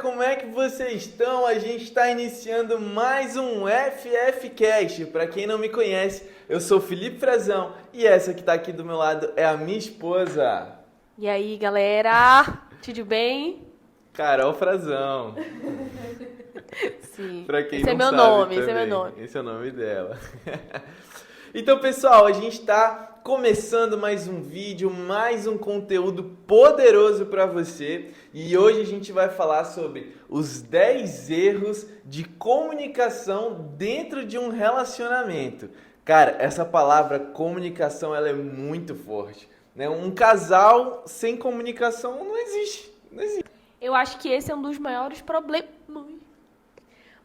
como é que vocês estão? A gente está iniciando mais um FFcast. Para quem não me conhece, eu sou Felipe Frazão e essa que está aqui do meu lado é a minha esposa. E aí, galera? Tudo bem? Carol Frazão. Sim. Pra quem esse não é meu sabe nome, também, esse é meu nome. esse é o nome dela. Então, pessoal, a gente está começando mais um vídeo, mais um conteúdo poderoso para você. E hoje a gente vai falar sobre os 10 erros de comunicação dentro de um relacionamento. Cara, essa palavra comunicação, ela é muito forte, né? Um casal sem comunicação não existe. Não existe. Eu acho que esse é um dos maiores problemas.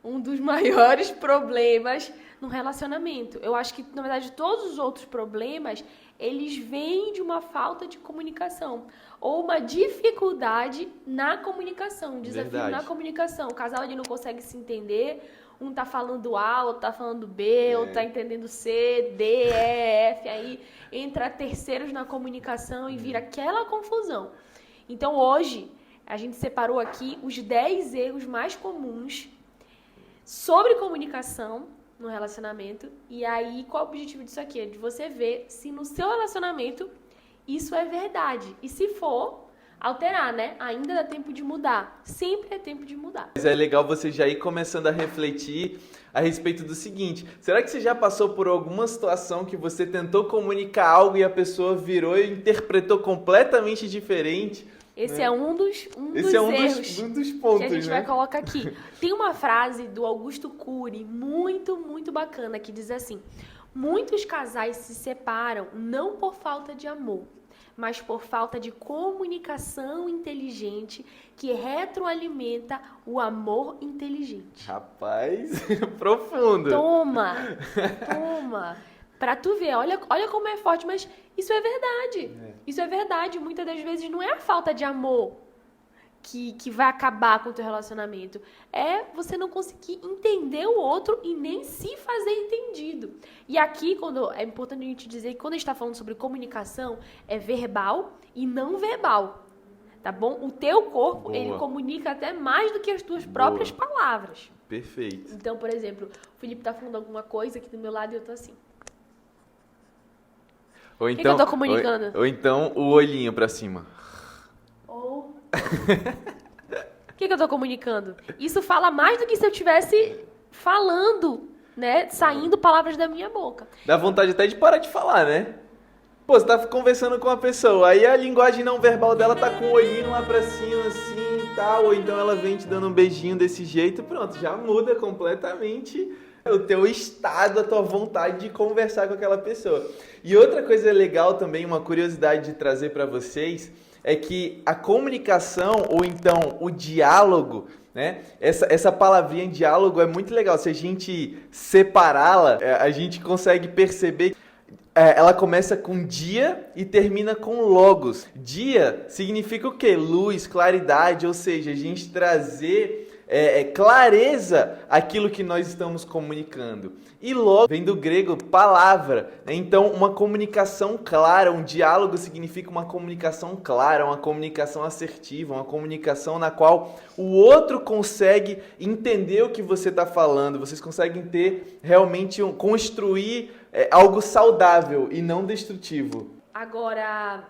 Um dos maiores problemas no relacionamento. Eu acho que, na verdade, todos os outros problemas, eles vêm de uma falta de comunicação. Ou uma dificuldade na comunicação, um desafio Verdade. na comunicação. O casal ele não consegue se entender, um tá falando A, outro tá falando B, outro tá entendendo C, D, E, F, aí entra terceiros na comunicação e vira aquela confusão. Então, hoje, a gente separou aqui os 10 erros mais comuns sobre comunicação no relacionamento. E aí, qual o objetivo disso aqui? É de você ver se no seu relacionamento isso é verdade. E se for, alterar, né? Ainda dá tempo de mudar. Sempre é tempo de mudar. Mas é legal você já ir começando a refletir a respeito do seguinte: será que você já passou por alguma situação que você tentou comunicar algo e a pessoa virou e interpretou completamente diferente? Esse né? é um dos Esse é um erros dos pontos, que a gente né? vai colocar aqui. Tem uma frase do Augusto Cury muito, muito bacana que diz assim: muitos casais se separam não por falta de amor, mas por falta de comunicação inteligente que retroalimenta o amor inteligente. Rapaz, profundo. Toma! Pra tu ver, olha como é forte, mas isso é verdade. Isso é verdade. Muitas das vezes não é a falta de amor que vai acabar com o teu relacionamento. É você não conseguir entender o outro e nem se fazer entendido. E aqui, é importante a gente dizer que quando a gente está falando sobre comunicação, é verbal e não verbal. Tá bom? O teu corpo, Boa. ele comunica até mais do que as tuas próprias palavras. Perfeito. Então, por exemplo, o Felipe tá falando alguma coisa aqui do meu lado e eu tô assim. Ou que eu tô comunicando? Ou então o olhinho pra cima. Ou... O que eu tô comunicando? Isso fala mais do que se eu estivesse falando, né? Saindo palavras da minha boca. Dá vontade até de parar de falar, né? Pô, você tá conversando com uma pessoa, aí a linguagem não verbal dela tá com o olhinho lá pra cima, assim e tal, ou então ela vem te dando um beijinho desse jeito, pronto, já muda completamente o teu estado, a tua vontade de conversar com aquela pessoa. E outra coisa legal também, uma curiosidade de trazer pra vocês, é que a comunicação, ou então o diálogo, né? Essa palavrinha diálogo é muito legal. Se a gente separá-la, a gente consegue perceber. Ela começa com dia e termina com logos. Dia significa o quê? Luz, claridade, ou seja, a gente trazer clareza àquilo que nós estamos comunicando. E logo vem do grego palavra. Então, uma comunicação clara, um diálogo significa uma comunicação clara, uma comunicação assertiva, uma comunicação na qual o outro consegue entender o que você está falando. Vocês conseguem ter realmente construir algo saudável e não destrutivo. Agora,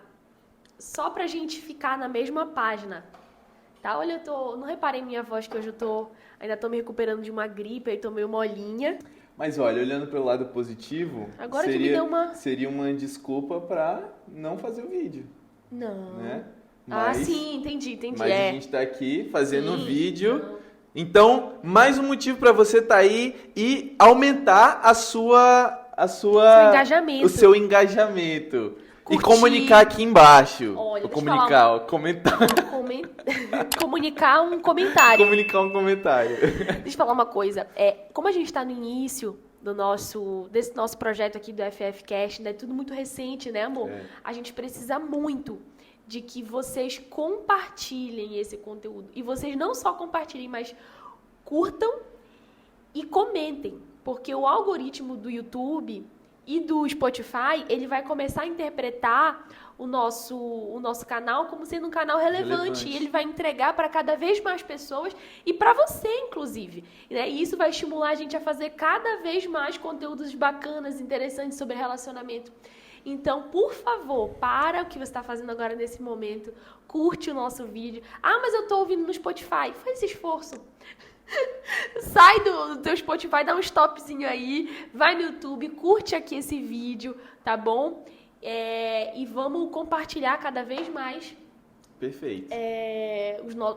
só pra gente ficar na mesma página, tá? Olha, não reparei minha voz que hoje ainda tô me recuperando de uma gripe, aí tô meio molinha. Mas olha, olhando pelo lado positivo, Agora que me deu seria uma desculpa pra não fazer o vídeo. Não. Né? Sim, entendi. Mas a gente tá aqui fazendo um vídeo. Não. Então, mais um motivo para você tá aí e aumentar Seu engajamento. o seu engajamento. Curtir. E comunicar aqui embaixo. Olha, comentar. Comunicar um comentário. Comunicar um comentário. Deixa eu falar uma coisa. Como a gente está no início desse nosso projeto aqui do FFcast, né? Tudo muito recente, né, amor? A gente precisa muito de que vocês compartilhem esse conteúdo. E vocês não só compartilhem, mas curtam e comentem. Porque o algoritmo do YouTube, e do Spotify, ele vai começar a interpretar o nosso canal como sendo um canal relevante. E ele vai entregar para cada vez mais pessoas e para você, inclusive. Né? E isso vai estimular a gente a fazer cada vez mais conteúdos bacanas, interessantes sobre relacionamento. Então, por favor, para o que você está fazendo agora nesse momento, curte o nosso vídeo. Ah, mas eu estou ouvindo no Spotify. Faz esse esforço. Sai do teu Spotify, dá um stopzinho aí, vai no YouTube, curte aqui esse vídeo, tá bom? E vamos compartilhar cada vez mais. Perfeito.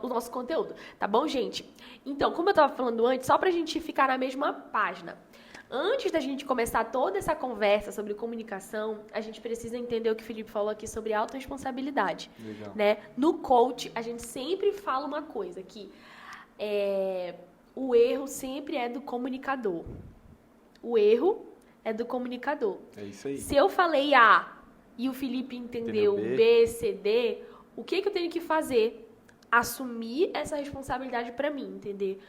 O nosso conteúdo, tá bom, gente? Então, como eu estava falando antes, só pra gente ficar na mesma página. Antes da gente começar toda essa conversa sobre comunicação, a gente precisa entender o que o Felipe falou aqui sobre autorresponsabilidade. Legal. Né? No coach, a gente sempre fala uma coisa, que o erro sempre é do comunicador. O erro é do comunicador. É isso aí. Se eu falei A e o Felipe entendeu B, C, D, o que eu tenho que fazer? Assumir essa responsabilidade para mim, entender?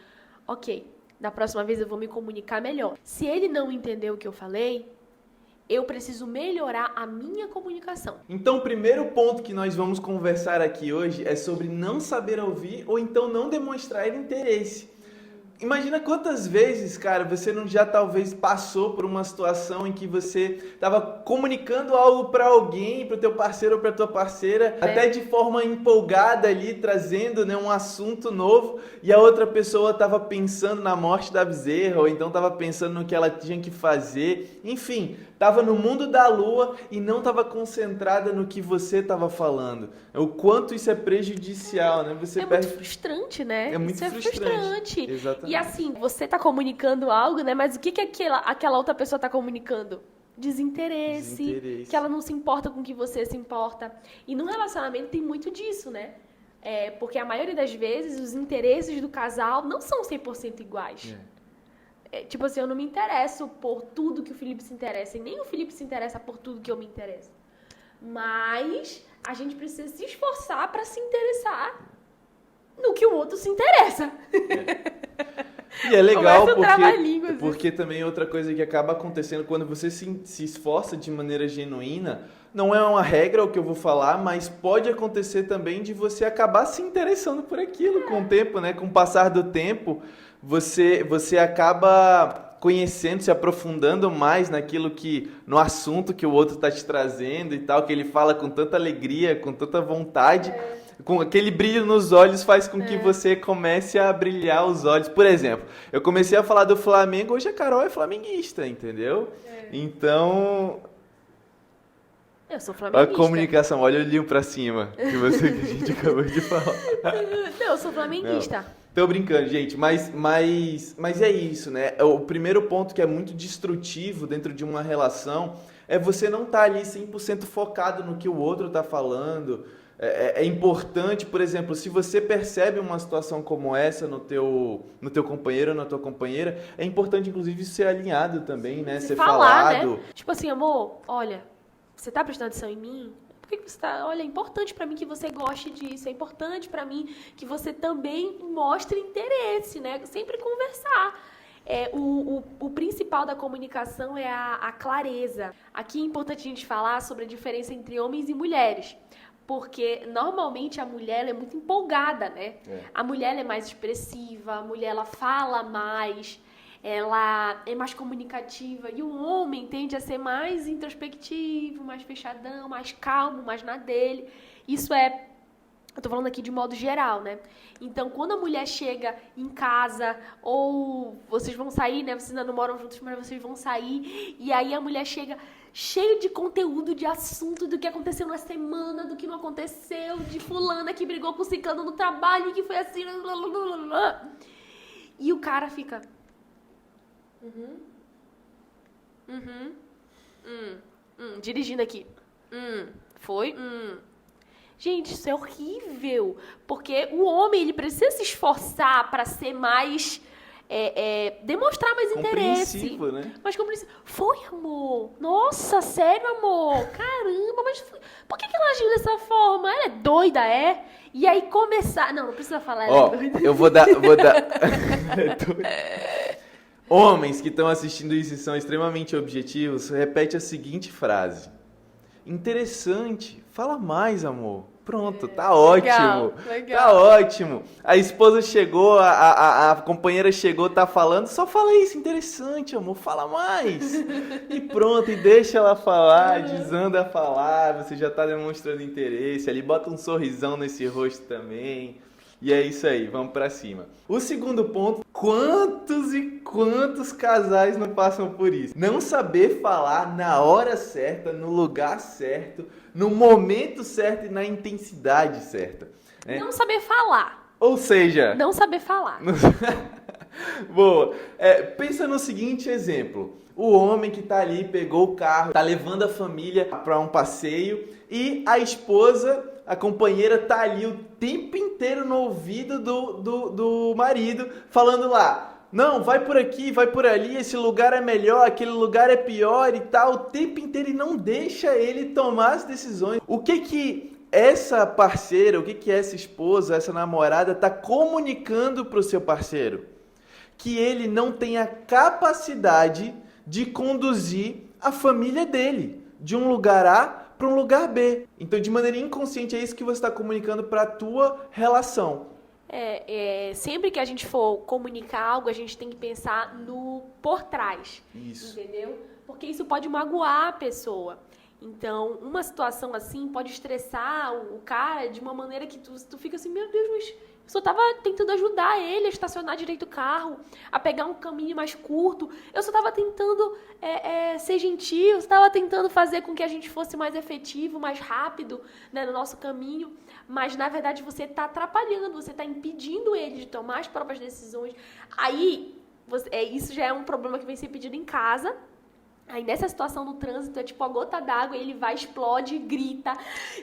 Ok, da próxima vez eu vou me comunicar melhor. Se ele não entendeu o que eu falei, eu preciso melhorar a minha comunicação. Então, o primeiro ponto que nós vamos conversar aqui hoje é sobre não saber ouvir ou então não demonstrar interesse. Imagina quantas vezes, cara, você não já talvez passou por uma situação em que você estava comunicando algo para alguém, para o teu parceiro ou para tua parceira, até de forma empolgada ali, trazendo, né, um assunto novo, e a outra pessoa estava pensando na morte da bezerra, ou então estava pensando no que ela tinha que fazer, enfim, estava no mundo da lua e não estava concentrada no que você estava falando. O quanto isso é prejudicial, né? Você muito frustrante, né? É muito frustrante. Exatamente. E assim, você tá comunicando algo, né? Mas o que aquela outra pessoa tá comunicando? Desinteresse. Que ela não se importa com o que você se importa. E no relacionamento tem muito disso, né? Porque a maioria das vezes os interesses do casal não são 100% iguais. Tipo assim, eu não me interesso por tudo que o Felipe se interessa. E nem o Felipe se interessa por tudo que eu me interesso. Mas a gente precisa se esforçar para se interessar no que o outro se interessa. E é legal porque também outra coisa que acaba acontecendo quando você se esforça de maneira genuína, não é uma regra o que eu vou falar, mas pode acontecer também de você acabar se interessando por aquilo com o tempo, né? Com o passar do tempo, você acaba conhecendo, se aprofundando mais no assunto que o outro está te trazendo e tal, que ele fala com tanta alegria, com tanta vontade, com aquele brilho nos olhos faz com que você comece a brilhar os olhos. Por exemplo, eu comecei a falar do Flamengo, hoje a Carol é flamenguista, entendeu? Então, eu sou flamenguista. A comunicação, olha o olhinho pra cima, que a gente acabou de falar. Não, eu sou flamenguista. Não. Tô brincando, gente, mas é isso, né? O primeiro ponto que é muito destrutivo dentro de uma relação é você não estar ali 100% focado no que o outro tá falando. É importante, por exemplo, se você percebe uma situação como essa no teu companheiro ou na tua companheira, é importante, inclusive, ser alinhado também, né? Ser falado. Né? Tipo assim, amor, olha, você tá prestando atenção em mim? Por que você tá... Olha, é importante pra mim que você goste disso, é importante pra mim que você também mostre interesse, né? Sempre conversar. O principal da comunicação é a clareza. Aqui é importante a gente falar sobre a diferença entre homens e mulheres. Porque, normalmente, a mulher ela é muito empolgada, né? A mulher ela é mais expressiva, a mulher ela fala mais, ela é mais comunicativa. E o homem tende a ser mais introspectivo, mais fechadão, mais calmo, mais na dele. Isso eu tô falando aqui de modo geral, né? Então, quando a mulher chega em casa, ou vocês vão sair, né? Vocês ainda não moram juntos, mas vocês vão sair. E aí a mulher chega cheio de conteúdo, de assunto, do que aconteceu na semana, do que não aconteceu, de fulana que brigou com o ciclano no trabalho, que foi assim... Blá, blá, blá, blá. E o cara fica... dirigindo aqui. Foi? Gente, isso é horrível. Porque o homem, ele precisa se esforçar para ser mais... demonstrar mais interesse. Né? Mas compreensivo. Foi, amor? Nossa, sério, amor? Caramba, mas por que ela agiu dessa forma? Ela é doida, é? E aí começar... Não precisa falar, ela é doida. Eu vou dar... Homens que estão assistindo isso e são extremamente objetivos, repete a seguinte frase. Interessante. Fala mais, amor. Pronto, tá ótimo. Legal. Tá ótimo. A esposa chegou, a companheira chegou, tá falando. Só fala isso, interessante, amor. Fala mais. E pronto, e deixa ela falar, desanda a falar. Você já tá demonstrando interesse. Ali bota um sorrisão nesse rosto também. E é isso aí, vamos pra cima. O segundo ponto, quantos e quantos casais não passam por isso? Não saber falar na hora certa, no lugar certo, no momento certo e na intensidade certa. Né? Não saber falar. Ou seja... Não saber falar. Boa. Pensa no seguinte exemplo. O homem que tá ali, pegou o carro, tá levando a família para um passeio e a esposa, a companheira, tá ali o tempo inteiro no ouvido do marido, falando lá, não, vai por aqui, vai por ali, esse lugar é melhor, aquele lugar é pior e tal, o tempo inteiro, e não deixa ele tomar as decisões. O que essa parceira, o que essa esposa, essa namorada tá comunicando pro seu parceiro? Que ele não tem a capacidade de conduzir a família dele de um lugar A para um lugar B. Então, de maneira inconsciente, é isso que você está comunicando para a tua relação. Sempre que a gente for comunicar algo, a gente tem que pensar no por trás. Isso. Entendeu? Porque isso pode magoar a pessoa. Então, uma situação assim pode estressar o cara de uma maneira que tu fica assim, meu Deus, mas eu só estava tentando ajudar ele a estacionar direito o carro, a pegar um caminho mais curto. Eu só estava tentando ser gentil, estava tentando fazer com que a gente fosse mais efetivo, mais rápido, né, no nosso caminho. Mas, na verdade, você está atrapalhando, você está impedindo ele de tomar as próprias decisões. Aí, isso já é um problema que vem ser pedido em casa. Aí, nessa situação do trânsito, é tipo a gota d'água, ele vai, explode, grita.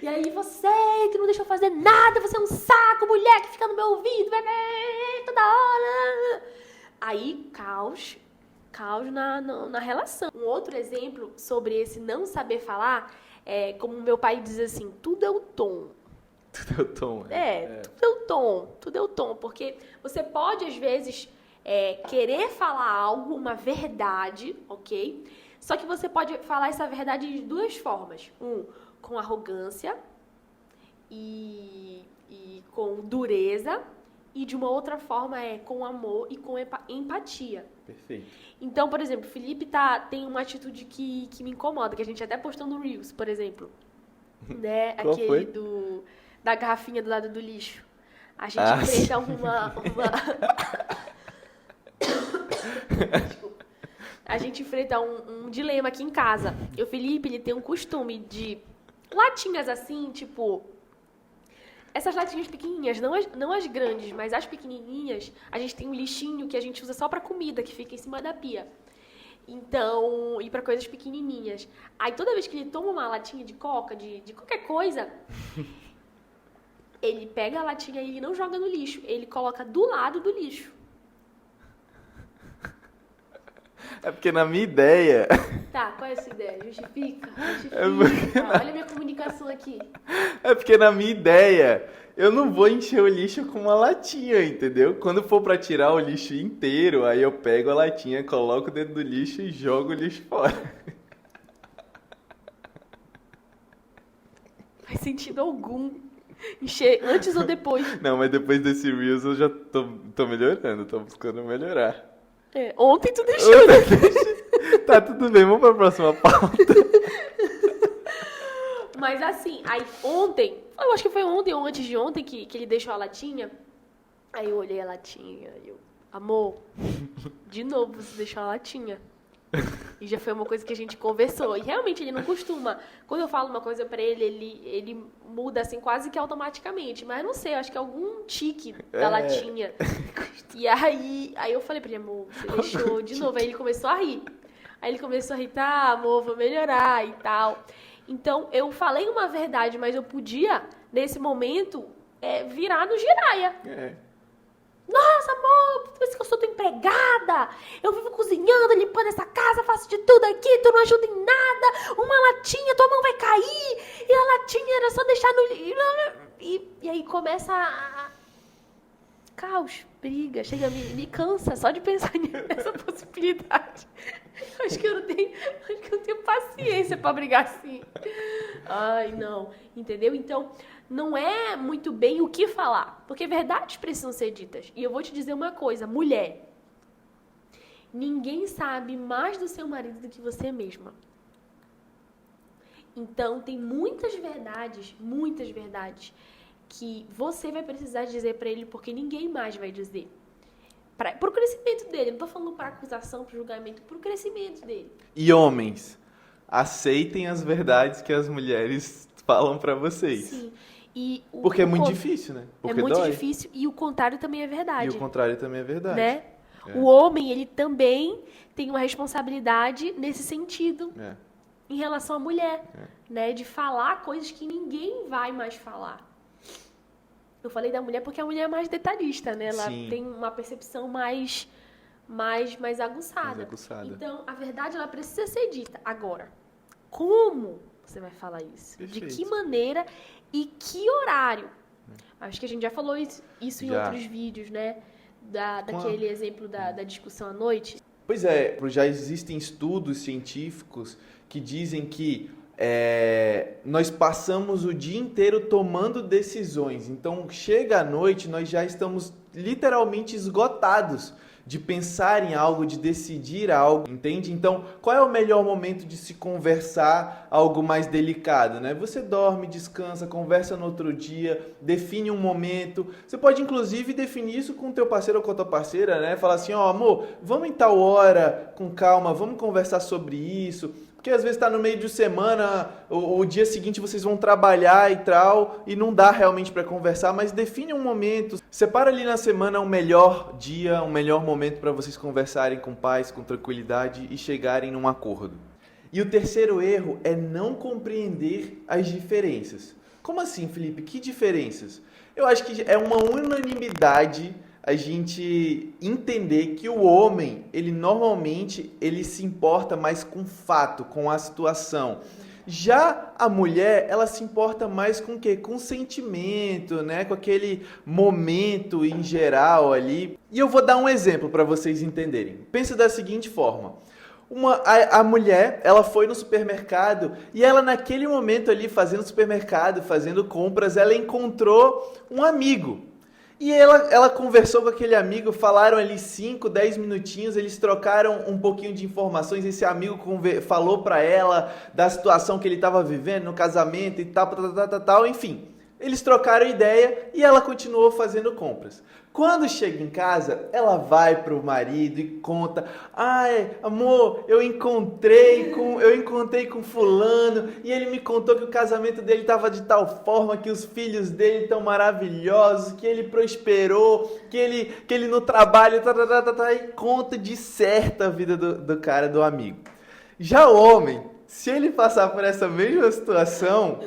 E aí, você que não deixou fazer nada, você é um saco, mulher que fica no meu ouvido, toda hora. Aí, caos na relação. Um outro exemplo sobre esse não saber falar, como meu pai diz assim, tudo é o tom. Tudo é o tom. Tudo é o tom. Porque você pode, às vezes, querer falar algo, uma verdade, ok? Só que você pode falar essa verdade de duas formas. Com arrogância e com dureza. E de uma outra forma com amor e com empatia. Perfeito. Então, por exemplo, o Felipe tem uma atitude que me incomoda, que a gente até postou no Reels, por exemplo. Né? Qual foi? Da garrafinha do lado do lixo. A gente enfrenta uma... Desculpa. A gente enfrenta um dilema aqui em casa. O Felipe, ele tem um costume de latinhas assim, tipo... Essas latinhas pequenininhas, não as grandes, mas as pequenininhas, a gente tem um lixinho que a gente usa só pra comida, que fica em cima da pia. Então, e pra coisas pequenininhas. Aí toda vez que ele toma uma latinha de coca, de qualquer coisa, ele pega a latinha e ele não joga no lixo, ele coloca do lado do lixo. É porque na minha ideia... Tá, qual é a sua ideia? Justifica. porque... Olha a minha comunicação aqui. É porque na minha ideia, eu não vou encher o lixo com uma latinha, entendeu? Quando for pra tirar o lixo inteiro, aí eu pego a latinha, coloco dentro do lixo e jogo o lixo fora. Faz sentido algum. Encher antes ou depois. Não, mas depois desse Reels eu já tô melhorando, tô buscando melhorar. Ontem tu deixou, né? Tá, tudo bem, vamos pra próxima pauta. Mas assim, aí ontem, eu acho que foi ontem ou antes de ontem que ele deixou a latinha. Aí eu olhei a latinha e amor, de novo você deixou a latinha. E já foi uma coisa que a gente conversou. E realmente ele não costuma. Quando eu falo uma coisa pra ele muda assim quase que automaticamente. Mas não sei, acho que é algum tique da latinha. E aí eu falei pra ele, amor, você deixou de novo. Aí ele começou a rir. Tá, amor, vou melhorar e tal. Então, eu falei uma verdade, mas eu podia, nesse momento, virar no giraia. Nossa, amor, tu pensa que eu sou tua empregada? Eu vivo cozinhando, limpando essa casa, faço de tudo aqui, tu não ajuda em nada. Uma latinha, tua mão vai cair. E a latinha era só deixar no... E aí começa caos, briga, chega, me cansa só de pensar nessa possibilidade. Acho que eu não tenho paciência pra brigar assim. Ai, não. Entendeu? Então, não é muito bem o que falar, porque verdades precisam ser ditas. E eu vou te dizer uma coisa, mulher, ninguém sabe mais do seu marido do que você mesma. Então, tem muitas verdades, que você vai precisar dizer pra ele, porque ninguém mais vai dizer. Pro crescimento dele, não tô falando pra acusação, pro julgamento, pro crescimento dele. E homens, aceitem as verdades que as mulheres falam pra vocês. Sim. Porque é muito difícil, né? Porque é muito dói. difícil e o contrário também é verdade. E o contrário também é verdade. Né? É. O homem, ele também tem uma responsabilidade nesse sentido. Em relação à mulher, né? De falar coisas que ninguém vai mais falar. Eu falei da mulher porque a mulher é mais detalhista, né? Ela tem uma percepção mais aguçada. Então, a verdade, ela precisa ser dita. Agora, como você vai falar isso? Perfeito. De que maneira e que horário? Acho que a gente já falou isso em outros vídeos, né? Daquele exemplo da discussão à noite. Pois é, já existem estudos científicos que dizem que nós passamos o dia inteiro tomando decisões. Então, chega à noite, nós já estamos literalmente esgotados de pensar em algo, de decidir algo, entende? Então, qual é o melhor momento de se conversar algo mais delicado, né? Você dorme, descansa, conversa no outro dia, define um momento. Você pode, inclusive, definir isso com o teu parceiro ou com a tua parceira, né? Falar assim, amor, vamos em tal hora, com calma, vamos conversar sobre isso. Porque às vezes está no meio de semana, o dia seguinte vocês vão trabalhar e tal, e não dá realmente para conversar, mas define um momento. Separa ali na semana um melhor dia, um melhor momento para vocês conversarem com paz, com tranquilidade e chegarem num acordo. E o terceiro erro é não compreender as diferenças. Como assim, Felipe? Que diferenças? Eu acho que é uma unanimidade a gente entender que o homem, ele normalmente se importa mais com o fato, com a situação. Já a mulher, ela se importa mais com o quê? Com o sentimento, né? Com aquele momento em geral ali. E eu vou dar um exemplo para vocês entenderem. Pensa da seguinte forma. A mulher, ela foi no supermercado e ela naquele momento ali, fazendo supermercado, fazendo compras, ela encontrou um amigo. E ela conversou com aquele amigo, falaram ali 5, 10 minutinhos, eles trocaram um pouquinho de informações, esse amigo falou pra ela da situação que ele estava vivendo no casamento e tal, enfim. Eles trocaram ideia e ela continuou fazendo compras. Quando chega em casa, ela vai pro marido e conta: ai, amor, eu encontrei com fulano e ele me contou que o casamento dele estava de tal forma, que os filhos dele estão maravilhosos, que ele prosperou, que ele no trabalho, e conta de certa a vida do cara, do amigo. Já o homem, se ele passar por essa mesma situação,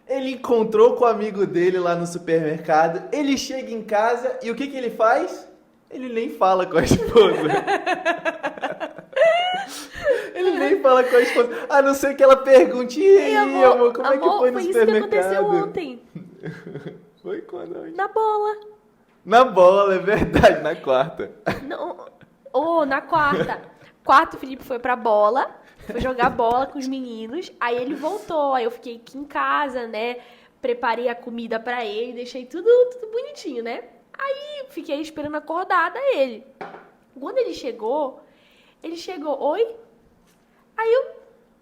ele encontrou com o amigo dele lá no supermercado, ele chega em casa e o que ele faz? Ele nem fala com a esposa. Ele nem fala com a esposa, a não ser que ela pergunte: e aí, amor, como é que foi no supermercado? Isso que aconteceu ontem. Foi quando? Na bola. Na bola, é verdade, na quarta. Na quarta. Quarto, o Felipe foi pra bola. Foi jogar bola com os meninos, aí ele voltou, aí eu fiquei aqui em casa, né, preparei a comida pra ele, deixei tudo bonitinho, né, aí fiquei esperando acordada ele. Quando ele chegou, oi? Aí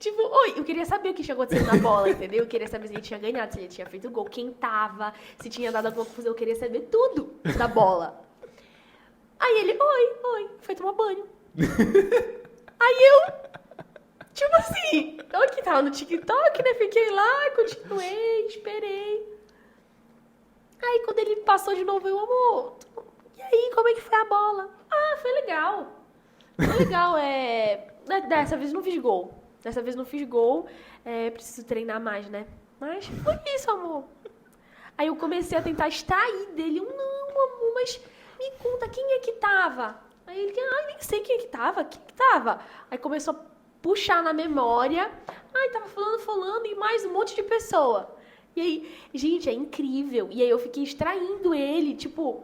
oi, eu queria saber o que tinha acontecido na bola, entendeu? Eu queria saber se ele tinha ganhado, se ele tinha feito gol, quem tava, se tinha dado alguma confusão, eu queria saber tudo da bola. Aí ele, oi, foi tomar banho. Aí eu... Tipo assim, eu aqui tava no TikTok, né? Fiquei lá, continuei, esperei. Aí quando ele passou de novo, eu, amor, e aí, como é que foi a bola? Ah, foi legal. Dessa vez não fiz gol. Preciso treinar mais, né? Mas foi isso, amor. Aí eu comecei a tentar extrair dele. Não, amor, mas me conta, quem é que tava? Aí ele, nem sei quem é que tava. Quem que tava? Aí começou a puxar na memória. Tava falando e mais um monte de pessoa. E aí, gente, é incrível. E aí eu fiquei extraindo ele, tipo,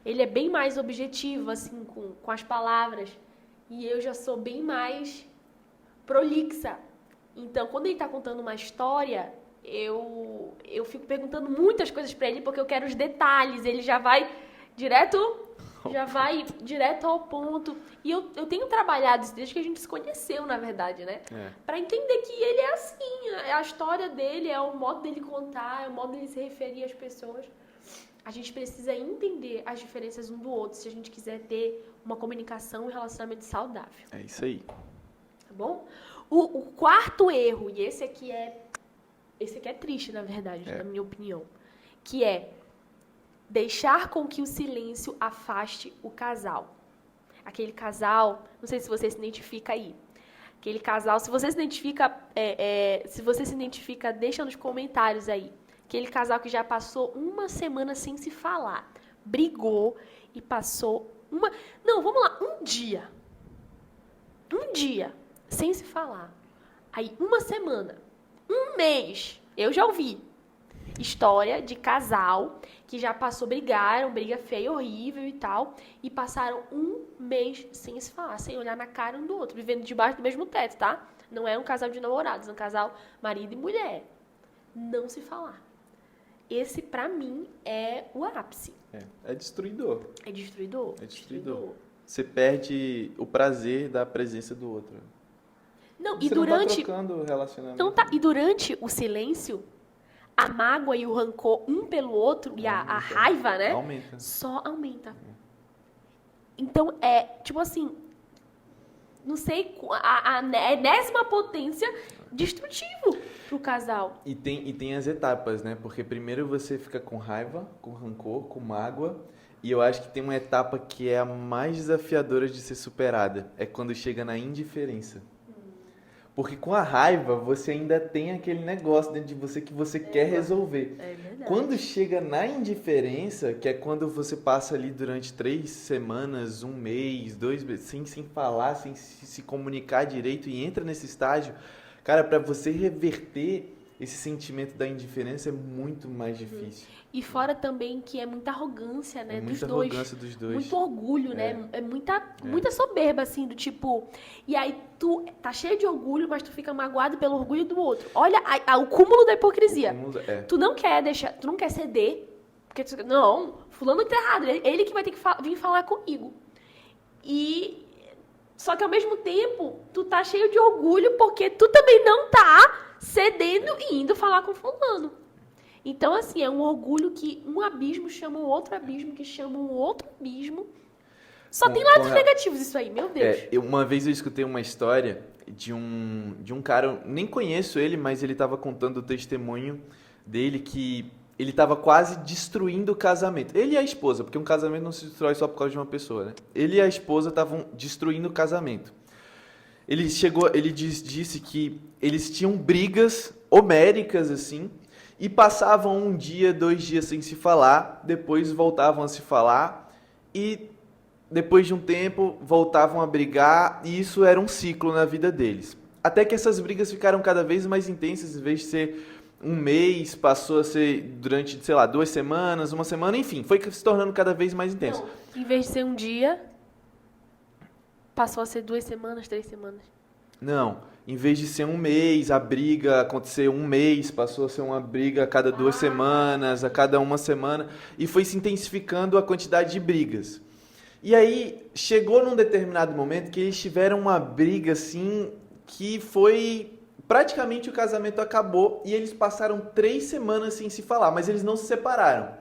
ele é bem mais objetivo, assim, com as palavras. E eu já sou bem mais prolixa. Então, quando ele tá contando uma história, eu fico perguntando muitas coisas pra ele, porque eu quero os detalhes. Ele já vai direto ao ponto. E eu tenho trabalhado isso desde que a gente se conheceu, na verdade, né? Pra entender que ele é assim, a história dele, é o modo dele contar, é o modo dele se referir às pessoas. A gente precisa entender as diferenças um do outro se a gente quiser ter uma comunicação e um relacionamento saudável. É isso aí. Tá bom? O quarto erro, e esse aqui é triste, na verdade, na minha opinião, que é deixar com que o silêncio afaste o casal. Aquele casal, não sei se você se identifica aí. Aquele casal, se você se identifica, deixa nos comentários aí. Aquele casal que já passou uma semana sem se falar. Brigou e passou um dia. Um dia sem se falar. Aí, uma semana. Um mês. Eu já ouvi história de casal que já brigaram, briga feia, horrível e tal, e passaram um mês sem se falar, sem olhar na cara um do outro, vivendo debaixo do mesmo teto, tá? Não é um casal de namorados, é um casal marido e mulher. Não se falar. Esse, pra mim, é o ápice. É destruidor. É destruidor. É destruidor. Você perde o prazer da presença do outro. Não, Você não tá trocando o relacionamento. Então e durante o silêncio, a mágoa e o rancor um pelo outro e a raiva, né? Aumenta. Só aumenta. Então, tipo assim, não sei, a enésima potência destrutivo pro casal. E tem as etapas, né? Porque primeiro você fica com raiva, com rancor, com mágoa. E eu acho que tem uma etapa que é a mais desafiadora de ser superada. É quando chega na indiferença. Porque com a raiva, você ainda tem aquele negócio dentro de você que você quer resolver. É verdade. Quando chega na indiferença, que é quando você passa ali durante 3 semanas, 1 mês, 2 meses, sem falar, sem se comunicar direito e entra nesse estágio, cara, para você reverter esse sentimento da indiferença é muito mais difícil. E fora também que é muita arrogância, né? Muita arrogância dos dois. Muito orgulho, né? É muita soberba, assim, do tipo... E aí tu tá cheio de orgulho, mas tu fica magoado pelo orgulho do outro. Olha o cúmulo da hipocrisia. Tu não quer ceder, porque tu... Não, fulano que tá errado, ele que vai ter que vir falar comigo. Só que ao mesmo tempo, tu tá cheio de orgulho porque tu também não tá cedendo e indo falar com fulano. Então, assim, é um orgulho que um abismo chama um outro abismo, que chama um outro abismo. Só tem lados negativos isso aí, meu Deus. Uma vez eu escutei uma história de um cara, eu nem conheço ele, mas ele estava contando o testemunho dele que ele estava quase destruindo o casamento. Ele e a esposa, porque um casamento não se destrói só por causa de uma pessoa, né? Ele e a esposa estavam destruindo o casamento. Ele disse que eles tinham brigas homéricas, assim, e passavam 1 dia, 2 dias sem se falar, depois voltavam a se falar, e depois de um tempo voltavam a brigar, e isso era um ciclo na vida deles. Até que essas brigas ficaram cada vez mais intensas, em vez de ser 1 mês, passou a ser durante, 2 semanas, 1 semana, enfim, foi se tornando cada vez mais intenso. Não, em vez de ser 1 dia, passou a ser 2 semanas, 3 semanas. Não, em vez de ser 1 mês, a briga acontecer 1 mês, passou a ser uma briga a cada 2 semanas, a cada 1 semana, e foi se intensificando a quantidade de brigas. E aí, chegou num determinado momento que eles tiveram uma briga, assim, que foi... Praticamente o casamento acabou e eles passaram 3 semanas sem se falar, mas eles não se separaram.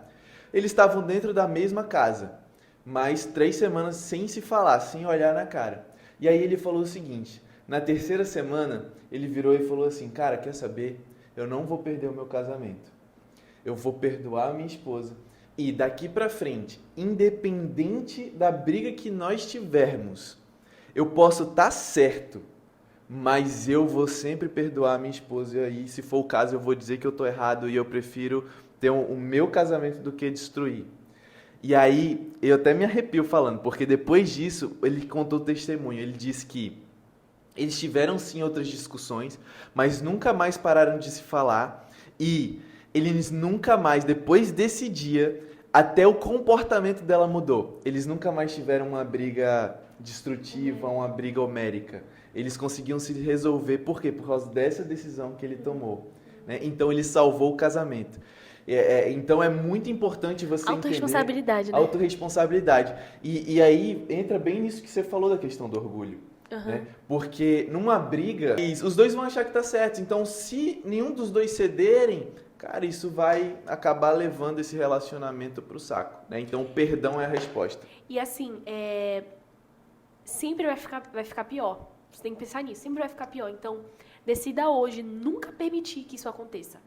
Eles estavam dentro da mesma casa, mas 3 semanas sem se falar, sem olhar na cara. E aí ele falou o seguinte, na 3ª semana, ele virou e falou assim, cara, quer saber? Eu não vou perder o meu casamento. Eu vou perdoar a minha esposa. E daqui pra frente, independente da briga que nós tivermos, eu posso estar certo, mas eu vou sempre perdoar a minha esposa. E aí, se for o caso, eu vou dizer que eu tô errado e eu prefiro ter o meu casamento do que destruir. E aí, eu até me arrepio falando, porque depois disso, ele contou o testemunho. Ele disse que eles tiveram sim outras discussões, mas nunca mais pararam de se falar. E eles nunca mais, depois desse dia, até o comportamento dela mudou. Eles nunca mais tiveram uma briga destrutiva, uma briga homérica. Eles conseguiam se resolver. Por quê? Por causa dessa decisão que ele tomou. Né? Então, ele salvou o casamento. Então, é muito importante você entender... Autorresponsabilidade, né? Autorresponsabilidade. E aí, entra bem nisso que você falou da questão do orgulho. Né? Porque numa briga, os dois vão achar que tá certo. Então, se nenhum dos dois cederem, cara, isso vai acabar levando esse relacionamento pro saco. Né? Então, o perdão é a resposta. E assim, sempre vai ficar pior. Você tem que pensar nisso, sempre vai ficar pior. Então, decida hoje nunca permitir que isso aconteça.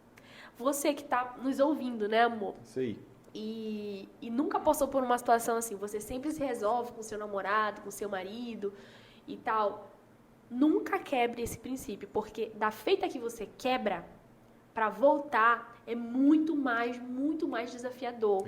Você que tá nos ouvindo, né, amor? Isso aí. E nunca passou por uma situação assim, você sempre se resolve com seu namorado, com seu marido e tal. Nunca quebre esse princípio, porque da feita que você quebra, para voltar é muito mais desafiador.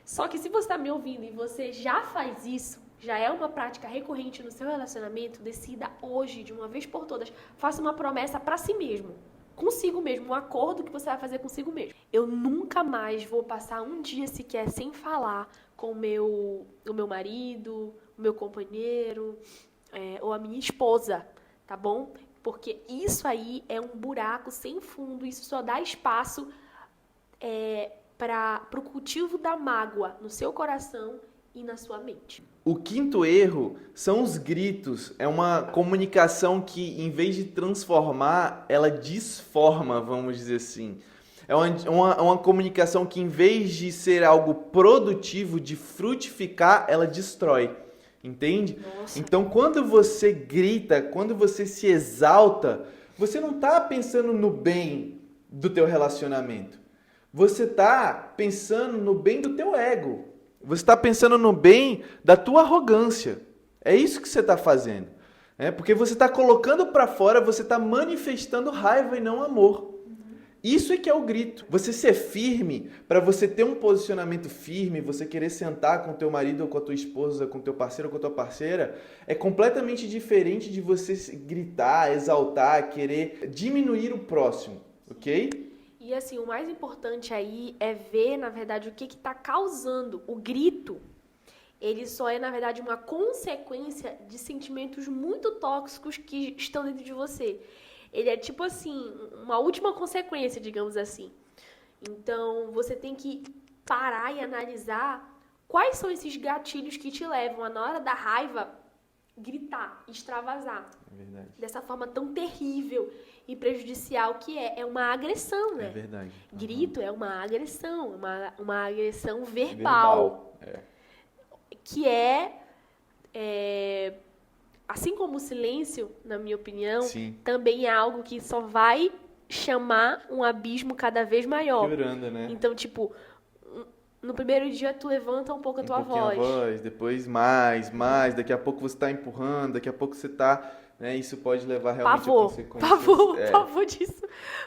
Só que se você está me ouvindo e você já faz isso, já é uma prática recorrente no seu relacionamento, decida hoje, de uma vez por todas, faça uma promessa para si mesmo, consigo mesmo, um acordo que você vai fazer consigo mesmo. Eu nunca mais vou passar um dia sequer sem falar com o meu marido, o meu companheiro, ou a minha esposa, tá bom? Porque isso aí é um buraco sem fundo, isso só dá espaço para o cultivo da mágoa no seu coração e na sua mente. O quinto erro são os gritos. É uma comunicação que, em vez de transformar, ela desforma, vamos dizer assim. É uma comunicação que, em vez de ser algo produtivo, de frutificar, ela destrói. Entende? Nossa. Então, quando você grita, quando você se exalta, você não está pensando no bem do teu relacionamento. Você está pensando no bem do teu ego. Você está pensando no bem da tua arrogância. É isso que você está fazendo. Porque você está colocando para fora, você está manifestando raiva e não amor. Isso é que é o grito. Você ser firme, para você ter um posicionamento firme, você querer sentar com o teu marido ou com a tua esposa, com o teu parceiro ou com a tua parceira, é completamente diferente de você gritar, exaltar, querer diminuir o próximo, ok? E assim, o mais importante aí é ver, na verdade, o que está causando o grito. Ele só é, na verdade, uma consequência de sentimentos muito tóxicos que estão dentro de você. Ele é tipo assim, uma última consequência, digamos assim. Então, você tem que parar e analisar quais são esses gatilhos que te levam a, na hora da raiva, gritar, extravasar. É verdade. Dessa forma tão terrível e prejudicial que é. É uma agressão, né? É verdade. Grito é uma agressão, uma agressão verbal. Que assim como o silêncio, na minha opinião, Sim. também é algo que só vai chamar um abismo cada vez maior. Piorando, né? Então, tipo, no primeiro dia tu levanta um pouco a tua voz. A voz, depois mais, daqui a pouco você está empurrando, daqui a pouco você está... Né, isso pode levar realmente a consequências. Pavor disso.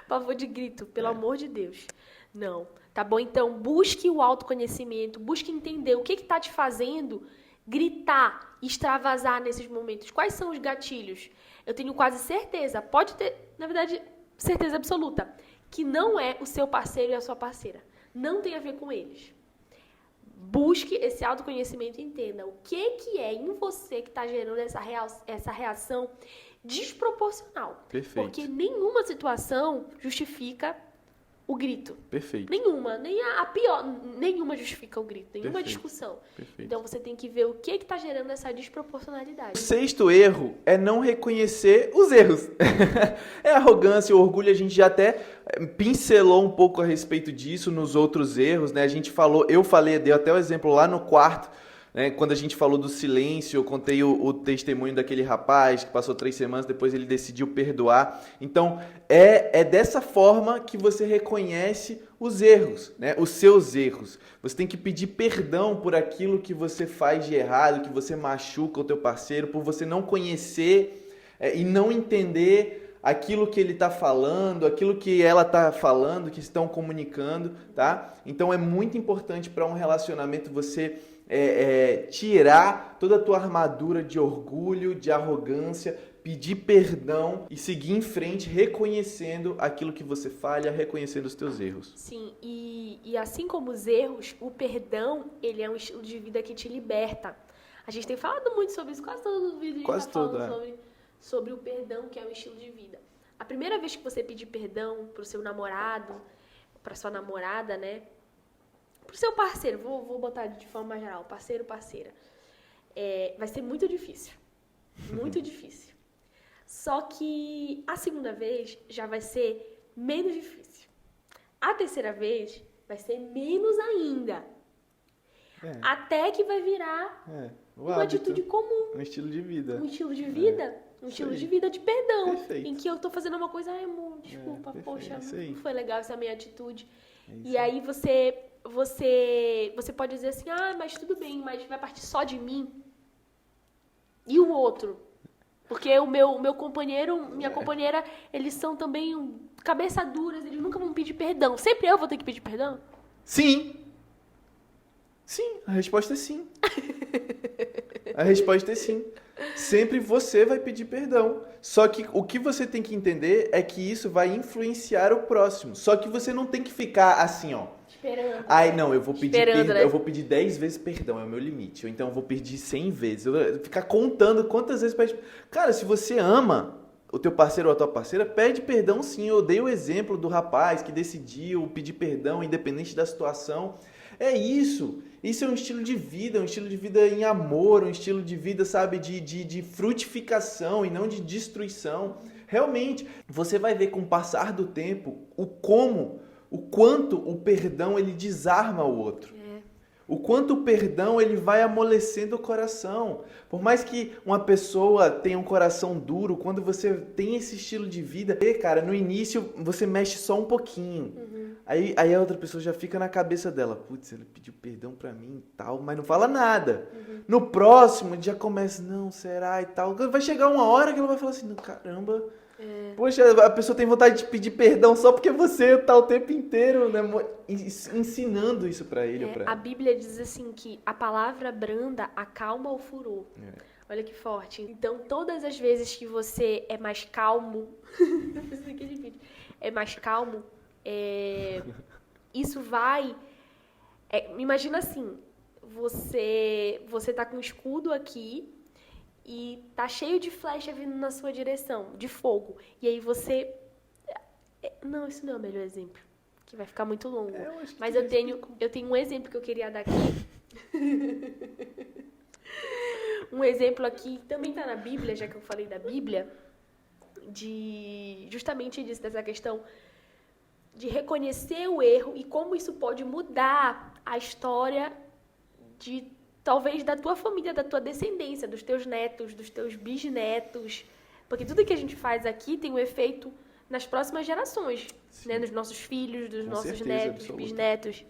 Pavor de grito, pelo amor de Deus. Não. Tá bom? Então, busque o autoconhecimento, busque entender o que está te fazendo gritar, extravasar nesses momentos. Quais são os gatilhos? Eu tenho quase certeza, pode ter, na verdade, certeza absoluta, que não é o seu parceiro e a sua parceira. Não tem a ver com eles. Busque esse autoconhecimento e entenda o que é em você que está gerando essa reação desproporcional. Perfeito. Porque nenhuma situação justifica o grito. Perfeito. Nenhuma, nem a pior, nenhuma justifica o grito, nenhuma Perfeito. discussão. Perfeito. Então você tem que ver o que está gerando essa desproporcionalidade. O sexto erro é não reconhecer os erros. É arrogância, o orgulho, a gente já até pincelou um pouco a respeito disso nos outros erros, né? Dei até o exemplo lá no quarto, né? Quando a gente falou do silêncio, eu contei o testemunho daquele rapaz que passou 3 semanas, depois ele decidiu perdoar. Então, é dessa forma que você reconhece os erros, né? Os seus erros. Você tem que pedir perdão por aquilo que você faz de errado, que você machuca o teu parceiro, por você não conhecer e não entender aquilo que ele está falando, aquilo que ela está falando, que estão comunicando, tá? Então, é muito importante para um relacionamento você tirar toda a tua armadura de orgulho, de arrogância, pedir perdão e seguir em frente, reconhecendo aquilo que você falha, reconhecendo os teus erros. Sim, e assim como os erros, o perdão, ele é um estilo de vida que te liberta. A gente tem falado muito sobre isso, quase todo o vídeo a gente tá falando sobre o perdão, que é um estilo de vida. A primeira vez que você pedir perdão pro seu namorado, pra sua namorada, né? Pro seu parceiro, vou botar de forma mais geral, parceiro, parceira. Vai ser muito difícil. Muito difícil. Só que a segunda vez já vai ser menos difícil. A terceira vez vai ser menos ainda. Até que vai virar uma atitude comum. Um estilo de vida. Um estilo de vida? Um estilo de vida de perdão. Perfeito. Em que eu tô fazendo uma coisa, ai amor, desculpa, poxa, não foi legal essa minha atitude. E aí você pode dizer assim, mas tudo bem, mas vai partir só de mim. E o outro? Porque o meu companheiro, minha companheira, eles são também cabeça duras, eles nunca vão pedir perdão. Sempre eu vou ter que pedir perdão? Sim. Sim, a resposta é sim. A resposta é sim. Sempre você vai pedir perdão. Só que o que você tem que entender é que isso vai influenciar o próximo. Só que você não tem que ficar assim, ó. Esperando. Ai, não, eu vou pedir perdão, né? eu vou pedir 10 vezes perdão, é o meu limite. Ou então eu vou pedir 100 vezes. Eu vou ficar contando quantas vezes pede. Cara, se você ama o teu parceiro ou a tua parceira, pede perdão sim. Eu dei o exemplo do rapaz que decidiu pedir perdão independente da situação. É isso. Isso é um estilo de vida em amor, um estilo de vida, sabe, de frutificação e não de destruição. Realmente, você vai ver com o passar do tempo o quanto o perdão ele desarma o outro. O quanto o perdão ele vai amolecendo o coração. Por mais que uma pessoa tenha um coração duro, quando você tem esse estilo de vida, cara, no início você mexe só um pouquinho. Aí a outra pessoa já fica na cabeça dela, putz, ele pediu perdão pra mim e tal, mas não fala nada. No próximo já começa, não, será e tal. Vai chegar uma hora que ela vai falar assim, não, caramba... Poxa, a pessoa tem vontade de pedir perdão só porque você tá o tempo inteiro, né, ensinando isso pra ele ou pra ela. A Bíblia diz assim que a palavra branda acalma o furor. Olha que forte. Então, todas as vezes que você é mais calmo, isso vai... imagina assim, você tá com um escudo aqui, e tá cheio de flecha vindo na sua direção, de fogo. E aí você... Não, isso não é o melhor exemplo, que vai ficar muito longo. Mas eu tenho um exemplo que eu queria dar aqui. Um exemplo aqui, também tá na Bíblia, já que eu falei da Bíblia, justamente disso, dessa questão de reconhecer o erro e como isso pode mudar a história talvez da tua família, da tua descendência, dos teus netos, dos teus bisnetos. Porque tudo que a gente faz aqui tem um efeito nas próximas gerações, né? Nos nossos filhos, dos nossos netos, absoluta. Bisnetos.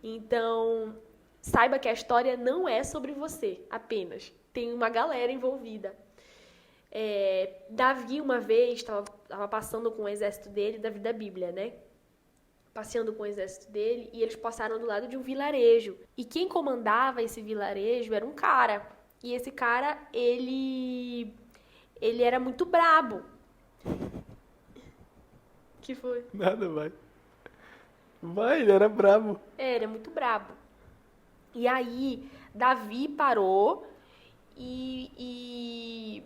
Então, saiba que a história não é sobre você apenas. Tem uma galera envolvida. Davi, uma vez, estava passando com o exército dele, Davi da Bíblia, né? Passeando com o exército dele, e eles passaram do lado de um vilarejo. E quem comandava esse vilarejo era um cara. E esse cara, ele era muito brabo. Que foi? Nada, vai. Vai, ele era brabo. Ele é muito brabo. E aí, Davi parou e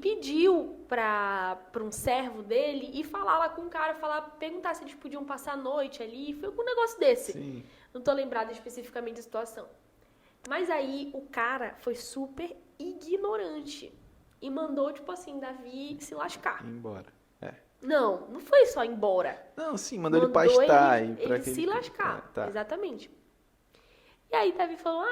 pediu para um servo dele ir falar lá com o cara, perguntar se eles podiam passar a noite ali. Foi um negócio desse. Sim. Não tô lembrada especificamente da situação. Mas aí o cara foi super ignorante e mandou, tipo assim, Davi se lascar. Ir embora. Não foi só ir embora. Não, sim, mandou ele pastar. Ele se lascar, tá. Exatamente. E aí Davi falou,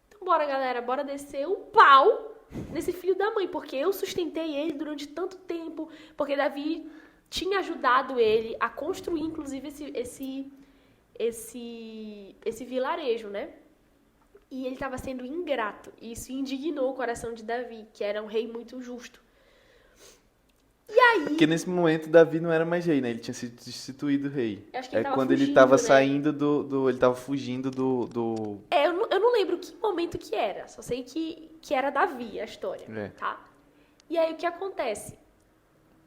então bora, galera, bora descer o pau nesse filho da mãe, porque eu sustentei ele durante tanto tempo, porque Davi tinha ajudado ele a construir, inclusive, esse vilarejo, né? E ele estava sendo ingrato, e isso indignou o coração de Davi, que era um rei muito justo. E aí... Porque nesse momento Davi não era mais rei, né? Ele tinha sido destituído rei. Acho que ele tava quando fugindo, ele estava né? saindo ele estava fugindo do... Eu não lembro que momento momento que era. Só sei que era Davi a história, tá? E aí o que acontece?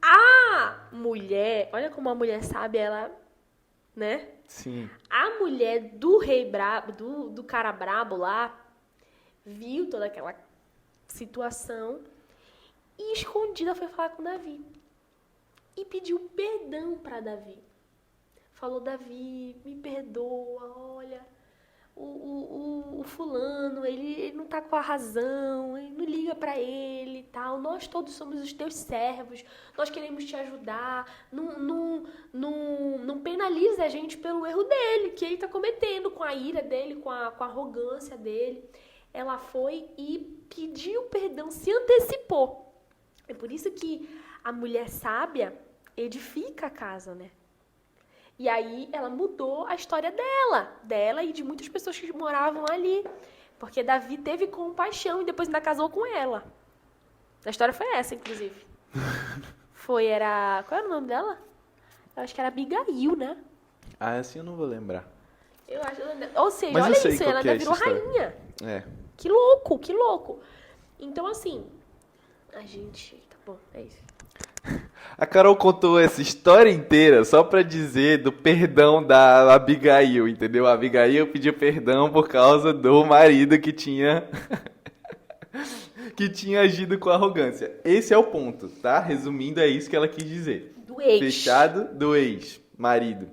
A mulher, olha como a mulher sabe, ela, né? Sim. A mulher do rei brabo, do cara brabo lá, viu toda aquela situação e escondida foi falar com Davi. E pediu perdão para Davi. Falou, Davi, me perdoa, olha, o fulano, ele não tá com a razão, ele não liga para ele e tal. Nós todos somos os teus servos, nós queremos te ajudar. Não penalize a gente pelo erro dele, que ele tá cometendo, com a ira dele, com a arrogância dele. Ela foi e pediu perdão, se antecipou. É por isso que a mulher sábia edifica a casa, né? E aí ela mudou a história dela e de muitas pessoas que moravam ali. Porque Davi teve compaixão e depois ainda casou com ela. A história foi essa, inclusive. Qual era o nome dela? Eu acho que era Abigail, né? Ah, assim eu não vou lembrar. Eu acho, ou seja, mas olha isso, ela ainda virou rainha. É. Que louco. Então, assim, a gente... Tá bom, é isso. A Carol contou essa história inteira só pra dizer do perdão da Abigail, entendeu? A Abigail pediu perdão por causa do marido que tinha agido com arrogância. Esse é o ponto, tá? Resumindo, é isso que ela quis dizer. Do ex. Fechado? Do ex-marido.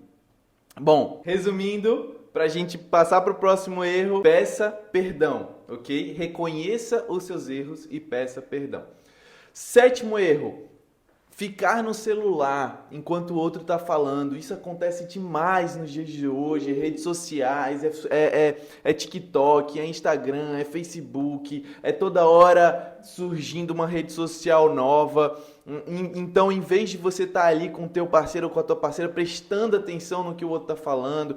Bom, resumindo, pra gente passar pro próximo erro, peça perdão, ok? Reconheça os seus erros e peça perdão. 7º erro. Ficar no celular enquanto o outro está falando. Isso acontece demais nos dias de hoje. Redes sociais, é TikTok, é Instagram, é Facebook. É toda hora surgindo uma rede social nova. Então, em vez de você estar ali com o teu parceiro ou com a tua parceira, prestando atenção no que o outro está falando,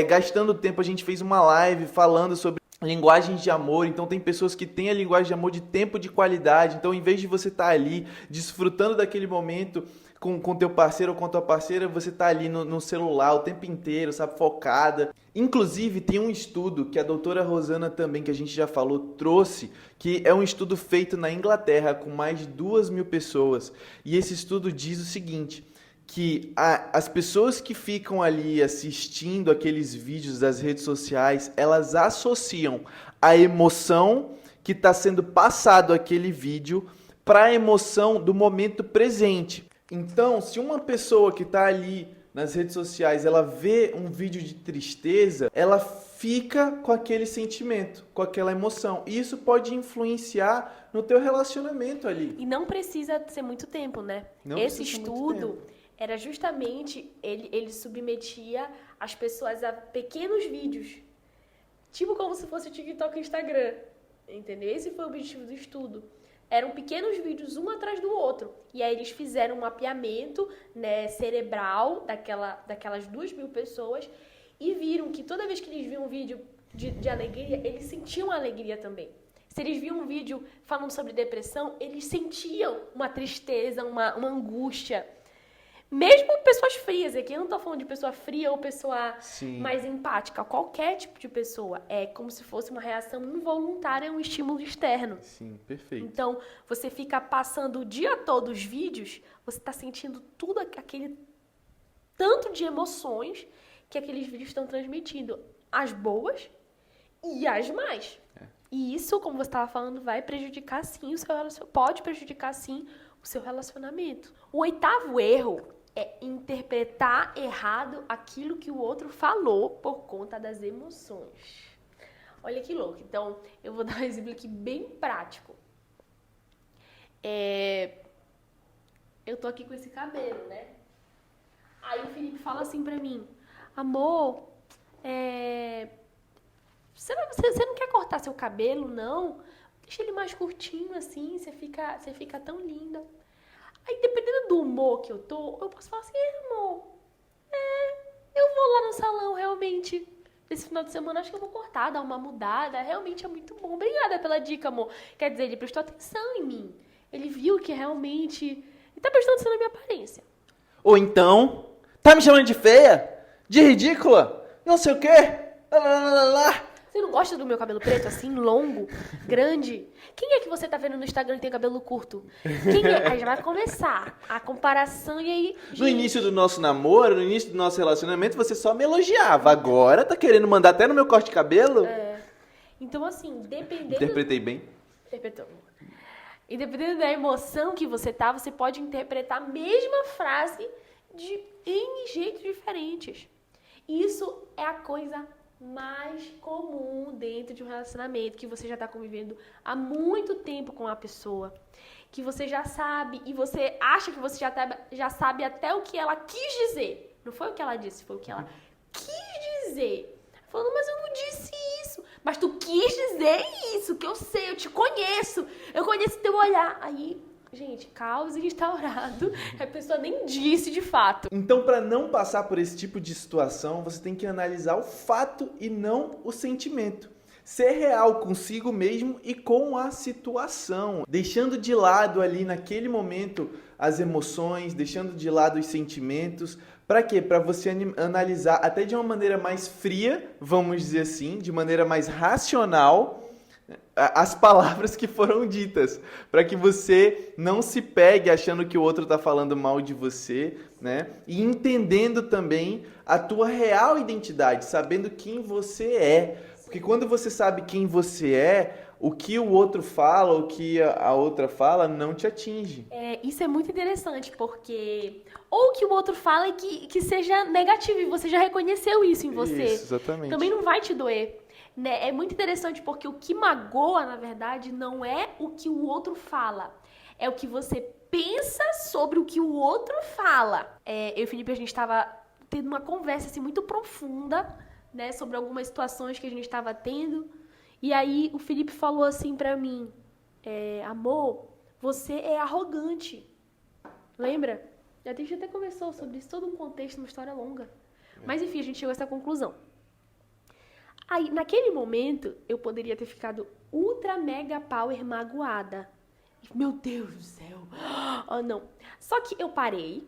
gastando tempo, a gente fez uma live falando sobre linguagens de amor. Então tem pessoas que têm a linguagem de amor de tempo de qualidade. Então, em vez de você estar ali desfrutando daquele momento com teu parceiro ou com tua parceira, você está ali no celular o tempo inteiro, sabe, focada. Inclusive, tem um estudo que a doutora Rosana também, que a gente já falou, trouxe, que é um estudo feito na Inglaterra com mais de 2.000 pessoas. E esse estudo diz o seguinte, que as pessoas que ficam ali assistindo aqueles vídeos das redes sociais, elas associam a emoção que está sendo passado aquele vídeo para a emoção do momento presente. Então, se uma pessoa que está ali nas redes sociais, ela vê um vídeo de tristeza, ela fica com aquele sentimento, com aquela emoção. E isso pode influenciar no teu relacionamento ali. E não precisa ser muito tempo, né? Esse estudo era justamente, ele submetia as pessoas a pequenos vídeos. Tipo como se fosse o TikTok e o Instagram. Entendeu? Esse foi o objetivo do estudo. Eram pequenos vídeos, um atrás do outro. E aí eles fizeram um mapeamento, né, cerebral daquelas 2.000 pessoas e viram que toda vez que eles viam um vídeo de alegria, eles sentiam alegria também. Se eles viam um vídeo falando sobre depressão, eles sentiam uma tristeza, uma angústia. Mesmo pessoas frias, aqui eu não tô falando de pessoa fria ou pessoa mais empática, qualquer tipo de pessoa. É como se fosse uma reação involuntária a um estímulo externo. Sim, perfeito. Então, você fica passando o dia todo os vídeos, você tá sentindo tudo aquele tanto de emoções que aqueles vídeos estão transmitindo. As boas e as más. E isso, como você estava falando, vai prejudicar sim o seu relacionamento. Pode prejudicar sim o seu relacionamento. O 8º erro é interpretar errado aquilo que o outro falou por conta das emoções. Olha que louco. Então, eu vou dar um exemplo aqui bem prático. Eu tô aqui com esse cabelo, né? Aí o Felipe fala assim pra mim, amor, você não quer cortar seu cabelo, não? Deixa ele mais curtinho assim, você fica tão linda. Aí, dependendo do humor que eu tô, eu posso falar assim, amor, eu vou lá no salão, realmente, esse final de semana acho que eu vou cortar, dar uma mudada, realmente é muito bom. Obrigada pela dica, amor. Quer dizer, ele prestou atenção em mim. Ele viu que realmente... Ele tá prestando atenção na minha aparência. Ou então, tá me chamando de feia? De ridícula? Não sei o quê? Você não gosta do meu cabelo preto, assim, longo, grande? Quem é que você tá vendo no Instagram que tem cabelo curto? Quem é? Aí já vai começar a comparação e aí... No gente, início do nosso namoro, no início do nosso relacionamento, você só me elogiava. Agora tá querendo mandar até no meu corte de cabelo? Então, assim, dependendo... Interpretei bem? Interpretou. E dependendo da emoção que você tá, você pode interpretar a mesma frase de N jeitos diferentes. Isso é a coisa mais comum dentro de um relacionamento, que você já está convivendo há muito tempo com a pessoa, que você já sabe e você acha que você já sabe até o que ela quis dizer. Não foi o que ela disse, foi o que ela quis dizer. Falando, mas eu não disse isso. Mas tu quis dizer isso, que eu sei, eu te conheço. Eu conheço teu olhar. Aí, gente, caos instaurado. A pessoa nem disse de fato. Então, para não passar por esse tipo de situação, você tem que analisar o fato e não o sentimento. Ser real consigo mesmo e com a situação. Deixando de lado ali naquele momento as emoções, deixando de lado os sentimentos. Para quê? Para você analisar até de uma maneira mais fria, vamos dizer assim, de maneira mais racional, as palavras que foram ditas, para que você não se pegue achando que o outro está falando mal de você, né? E entendendo também a tua real identidade, sabendo quem você é. Porque quando você sabe quem você é, o que o outro fala, o que a outra fala, não te atinge. Isso é muito interessante, porque ou que o outro fala que seja negativo, e você já reconheceu isso em você. Isso, exatamente. Também não vai te doer. Né? É muito interessante porque o que magoa, na verdade, não é o que o outro fala. É o que você pensa sobre o que o outro fala. Eu e o Felipe, a gente estava tendo uma conversa assim, muito profunda, né, sobre algumas situações que a gente estava tendo. E aí o Felipe falou assim pra mim, amor, você é arrogante. Lembra? A gente até conversou sobre isso, todo um contexto, uma história longa. Mas enfim, a gente chegou a essa conclusão. Aí, naquele momento, eu poderia ter ficado ultra mega power magoada. Meu Deus do céu. Oh, não. Só que eu parei.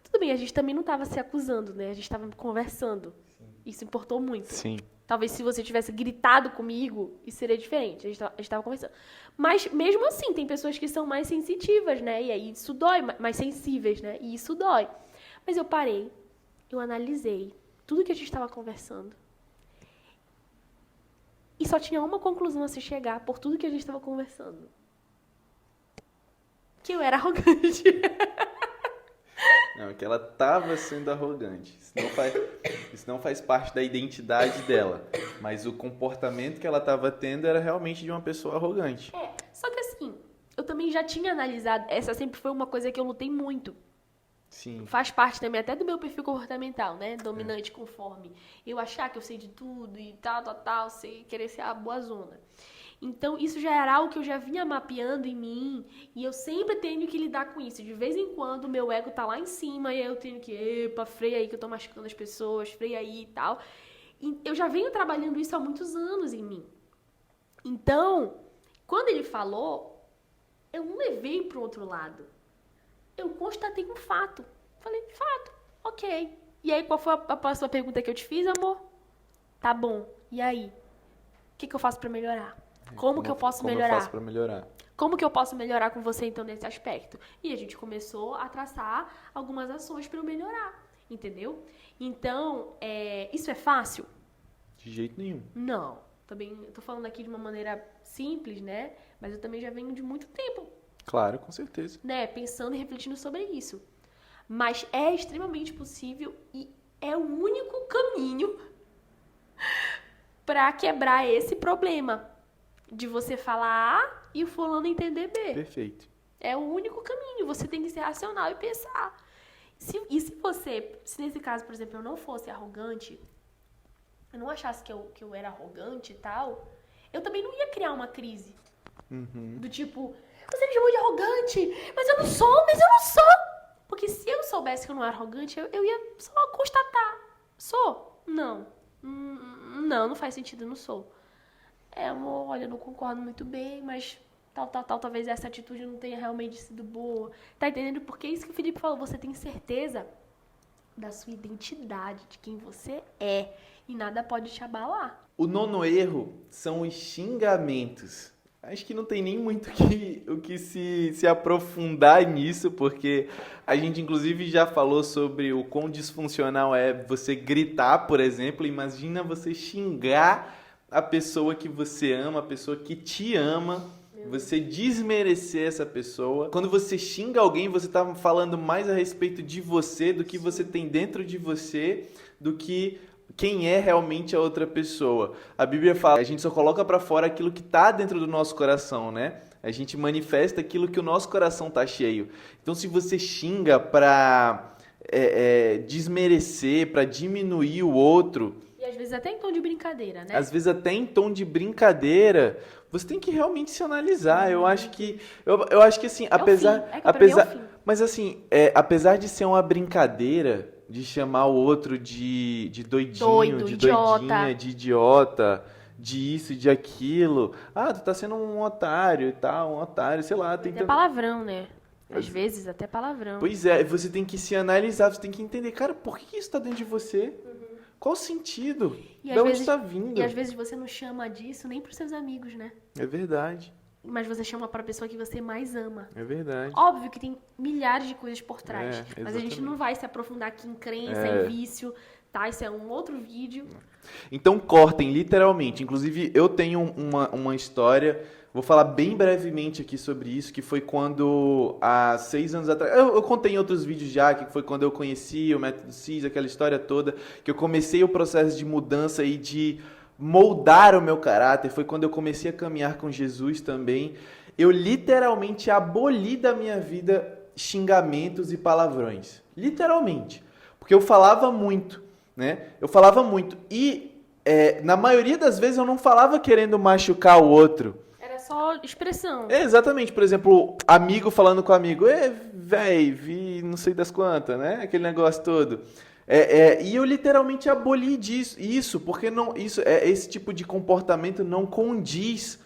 Tudo bem, a gente também não estava se acusando, né? A gente estava conversando. Sim. Isso importou muito. Sim. Talvez se você tivesse gritado comigo, isso seria diferente. A gente estava conversando. Mas, mesmo assim, tem pessoas que são mais sensitivas, né? E aí isso dói, mais sensíveis, né? E isso dói. Mas eu parei, eu analisei tudo que a gente estava conversando. E só tinha uma conclusão a se chegar por tudo que a gente estava conversando. Que eu era arrogante. Não, que ela estava sendo arrogante. Isso não faz parte da identidade dela. Mas o comportamento que ela estava tendo era realmente de uma pessoa arrogante. Só que assim, eu também já tinha analisado. Essa sempre foi uma coisa que eu lutei muito. Sim. Faz parte também até do meu perfil comportamental, né? Dominante, conforme. Eu achar que eu sei de tudo e tal, sei querer ser a boazona. Então, isso já era algo que eu já vinha mapeando em mim e eu sempre tenho que lidar com isso. De vez em quando, o meu ego tá lá em cima e eu tenho que, epa, freia aí que eu tô machucando as pessoas, freia aí e tal. E eu já venho trabalhando isso há muitos anos em mim. Então, quando ele falou, eu não levei pro outro lado. Eu constatei um fato. Falei, fato, ok. E aí, qual foi a próxima pergunta que eu te fiz, amor? Tá bom, e aí? O que eu faço pra melhorar? Como que eu posso melhorar? Como eu faço pra melhorar? Como que eu posso melhorar com você, então, nesse aspecto? E a gente começou a traçar algumas ações pra eu melhorar, entendeu? Então, isso é fácil? De jeito nenhum. Não. Também, eu tô falando aqui de uma maneira simples, né? Mas eu também já venho de muito tempo, Claro, com certeza. né? Pensando e refletindo sobre isso. Mas é extremamente possível e é o único caminho pra quebrar esse problema. De você falar A e o fulano entender B. Perfeito. É o único caminho. Você tem que ser racional e pensar. Se nesse caso, por exemplo, eu não fosse arrogante, eu não achasse que eu era arrogante e tal, eu também não ia criar uma crise. Uhum. Do tipo, você me chamou de arrogante, mas eu não sou. Porque se eu soubesse que eu não era arrogante, eu ia só constatar. Sou? Não. Não faz sentido, eu não sou. Amor, olha, eu não concordo muito bem, mas tal, talvez essa atitude não tenha realmente sido boa. Tá entendendo? Porque é isso que o Felipe falou, você tem certeza da sua identidade, de quem você é. E nada pode te abalar. O nono erro são os xingamentos. Acho que não tem nem muito o que se aprofundar nisso, porque a gente inclusive já falou sobre o quão disfuncional é você gritar, por exemplo. Imagina você xingar a pessoa que você ama, a pessoa que te ama, você desmerecer essa pessoa. Quando você xinga alguém, você está falando mais a respeito de você, do que você tem dentro de você, do que quem é realmente a outra pessoa. A Bíblia fala, a gente só coloca para fora aquilo que está dentro do nosso coração, né? A gente manifesta aquilo que o nosso coração está cheio. Então, se você xinga para desmerecer, para diminuir o outro... E às vezes até em tom de brincadeira, né? Às vezes até em tom de brincadeira, você tem que realmente se analisar. Eu acho que assim, mas assim, apesar de ser uma brincadeira, de chamar o outro de doidinho, de doidinha, de idiota, de isso, de aquilo. Ah, tu tá sendo um otário e tal, um otário, sei lá. Até palavrão, né? Às vezes até palavrão. Pois é, você tem que se analisar, você tem que entender, cara, por que isso tá dentro de você? Qual o sentido? De onde está vindo? E às vezes você não chama disso nem pros seus amigos, né? É verdade. Mas você chama para a pessoa que você mais ama. É verdade. Óbvio que tem milhares de coisas por trás. Mas a gente exatamente. não vai se aprofundar aqui em crença, em vício, tá? Isso é um outro vídeo. Então cortem, literalmente. Inclusive, eu tenho uma história, vou falar bem brevemente aqui sobre isso, que foi quando, há 6 anos atrás, eu contei em outros vídeos já, que foi quando eu conheci o Método CIS, aquela história toda, que eu comecei o processo de mudança e de moldar o meu caráter, foi quando eu comecei a caminhar com Jesus também. Eu literalmente aboli da minha vida xingamentos e palavrões. Literalmente. Porque eu falava muito, né? Eu falava muito. E na maioria das vezes eu não falava querendo machucar o outro. Era só expressão. Exatamente. Por exemplo, amigo falando com amigo. Véi, vi não sei das quantas, né? Aquele negócio todo. E eu literalmente aboli isso, porque esse tipo de comportamento não condiz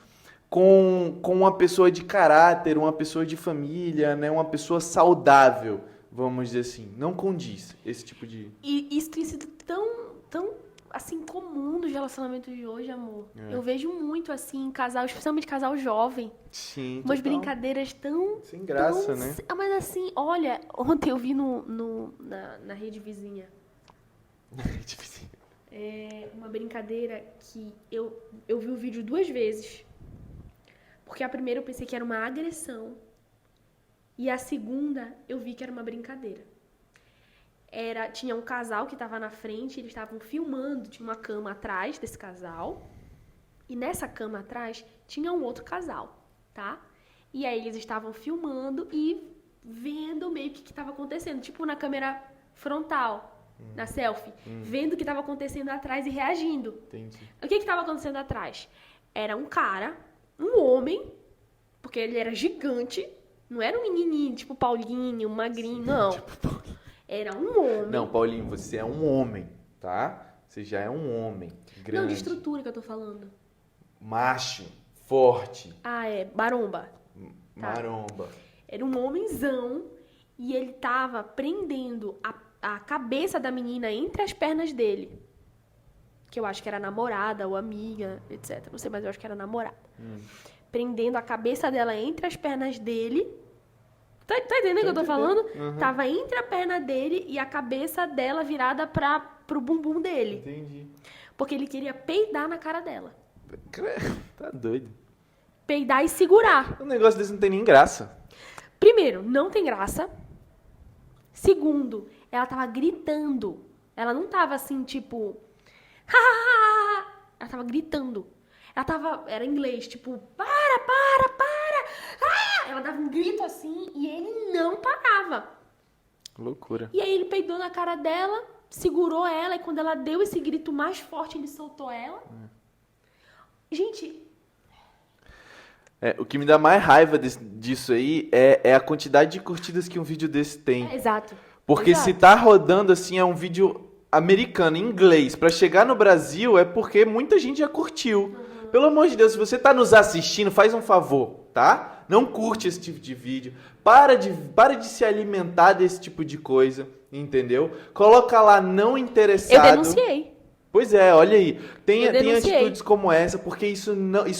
com uma pessoa de caráter, uma pessoa de família, né? Uma pessoa saudável, vamos dizer assim. Não condiz esse tipo de... E isso tem sido tão assim, comum nos relacionamentos de hoje, amor. Eu vejo muito, assim, casal, especialmente casal jovem. Sim, umas total. brincadeiras tão... Sem graça, né? Mas assim, olha, ontem eu vi na rede vizinha. Uma brincadeira que eu vi o vídeo 2 vezes. Porque a primeira eu pensei que era uma agressão. E a segunda eu vi que era uma brincadeira. Tinha um casal que estava na frente, eles estavam filmando, tinha uma cama atrás desse casal. E nessa cama atrás tinha um outro casal, tá? E aí eles estavam filmando e vendo meio que estava acontecendo, tipo na câmera frontal, na selfie, vendo o que estava acontecendo atrás e reagindo. Entendi. O que estava acontecendo atrás? Era um cara, um homem, porque ele era gigante, não era um menininho, tipo Paulinho, magrinho, não. Era um homem. Não, Paulinho, você é um homem, tá? Você já é um homem grande. Não, de estrutura que eu tô falando. Macho, forte. Maromba. Maromba. Era um homenzão e ele tava prendendo a cabeça da menina entre as pernas dele. Que eu acho que era namorada ou amiga, etc. Não sei, mas eu acho que era namorada. Prendendo a cabeça dela entre as pernas dele. Tá entendendo o que eu tô falando? Uhum. Tava entre a perna dele e a cabeça dela virada pro bumbum dele. Entendi. Porque ele queria peidar na cara dela. Tá doido. Peidar e segurar. Um negócio desse não tem nem graça. Primeiro, não tem graça. Segundo, ela tava gritando. Ela não tava assim, tipo... Ela tava gritando. Era em inglês, tipo... Para! Ela dava um grito assim e ele não parava. Loucura. E aí ele peidou na cara dela, segurou ela e quando ela deu esse grito mais forte, ele soltou ela. Gente... O que me dá mais raiva disso aí é a quantidade de curtidas que um vídeo desse tem. Exato. Porque Exato. se tá rodando assim, é um vídeo americano, em inglês, pra chegar no Brasil é porque muita gente já curtiu. Pelo amor de Deus, se você tá nos assistindo, faz um favor, tá? Não curte esse tipo de vídeo. Para de se alimentar desse tipo de coisa, entendeu? Coloca lá não interessado. Eu denunciei. Pois é, olha aí. Tem denunciei. atitudes como essa, porque isso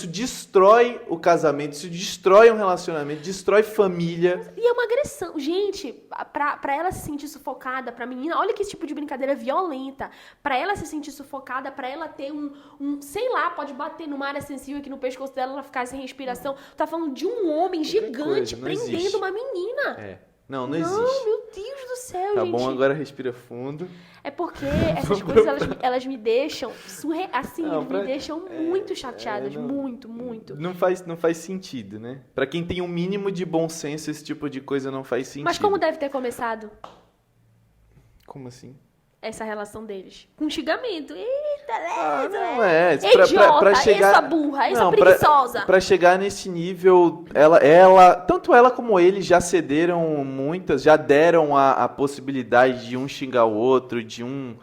destrói o casamento, isso destrói um relacionamento, destrói família. E é uma agressão. Gente, pra ela se sentir sufocada, pra menina, olha que esse tipo de brincadeira violenta. Pra ela se sentir sufocada, pra ela ter sei lá, pode bater numa área sensível aqui no pescoço dela, ela ficar sem respiração. Tá falando de um homem gigante prendendo existe. uma menina. Não Não, existe. meu Deus do céu, Tá gente. bom, agora respira fundo. É porque essas coisas, elas me deixam me deixam muito chateadas. Muito. Não faz sentido, né? Pra quem tem um mínimo de bom senso, esse tipo de coisa não faz sentido. Mas como deve ter começado Como assim? essa relação deles? Com xingamento. Eita, Não é. idiota, Pra chegar... essa burra, essa Não, preguiçosa. Pra chegar nesse nível, tanto ela como ele já cederam muitas, já deram a possibilidade de um xingar o outro, de um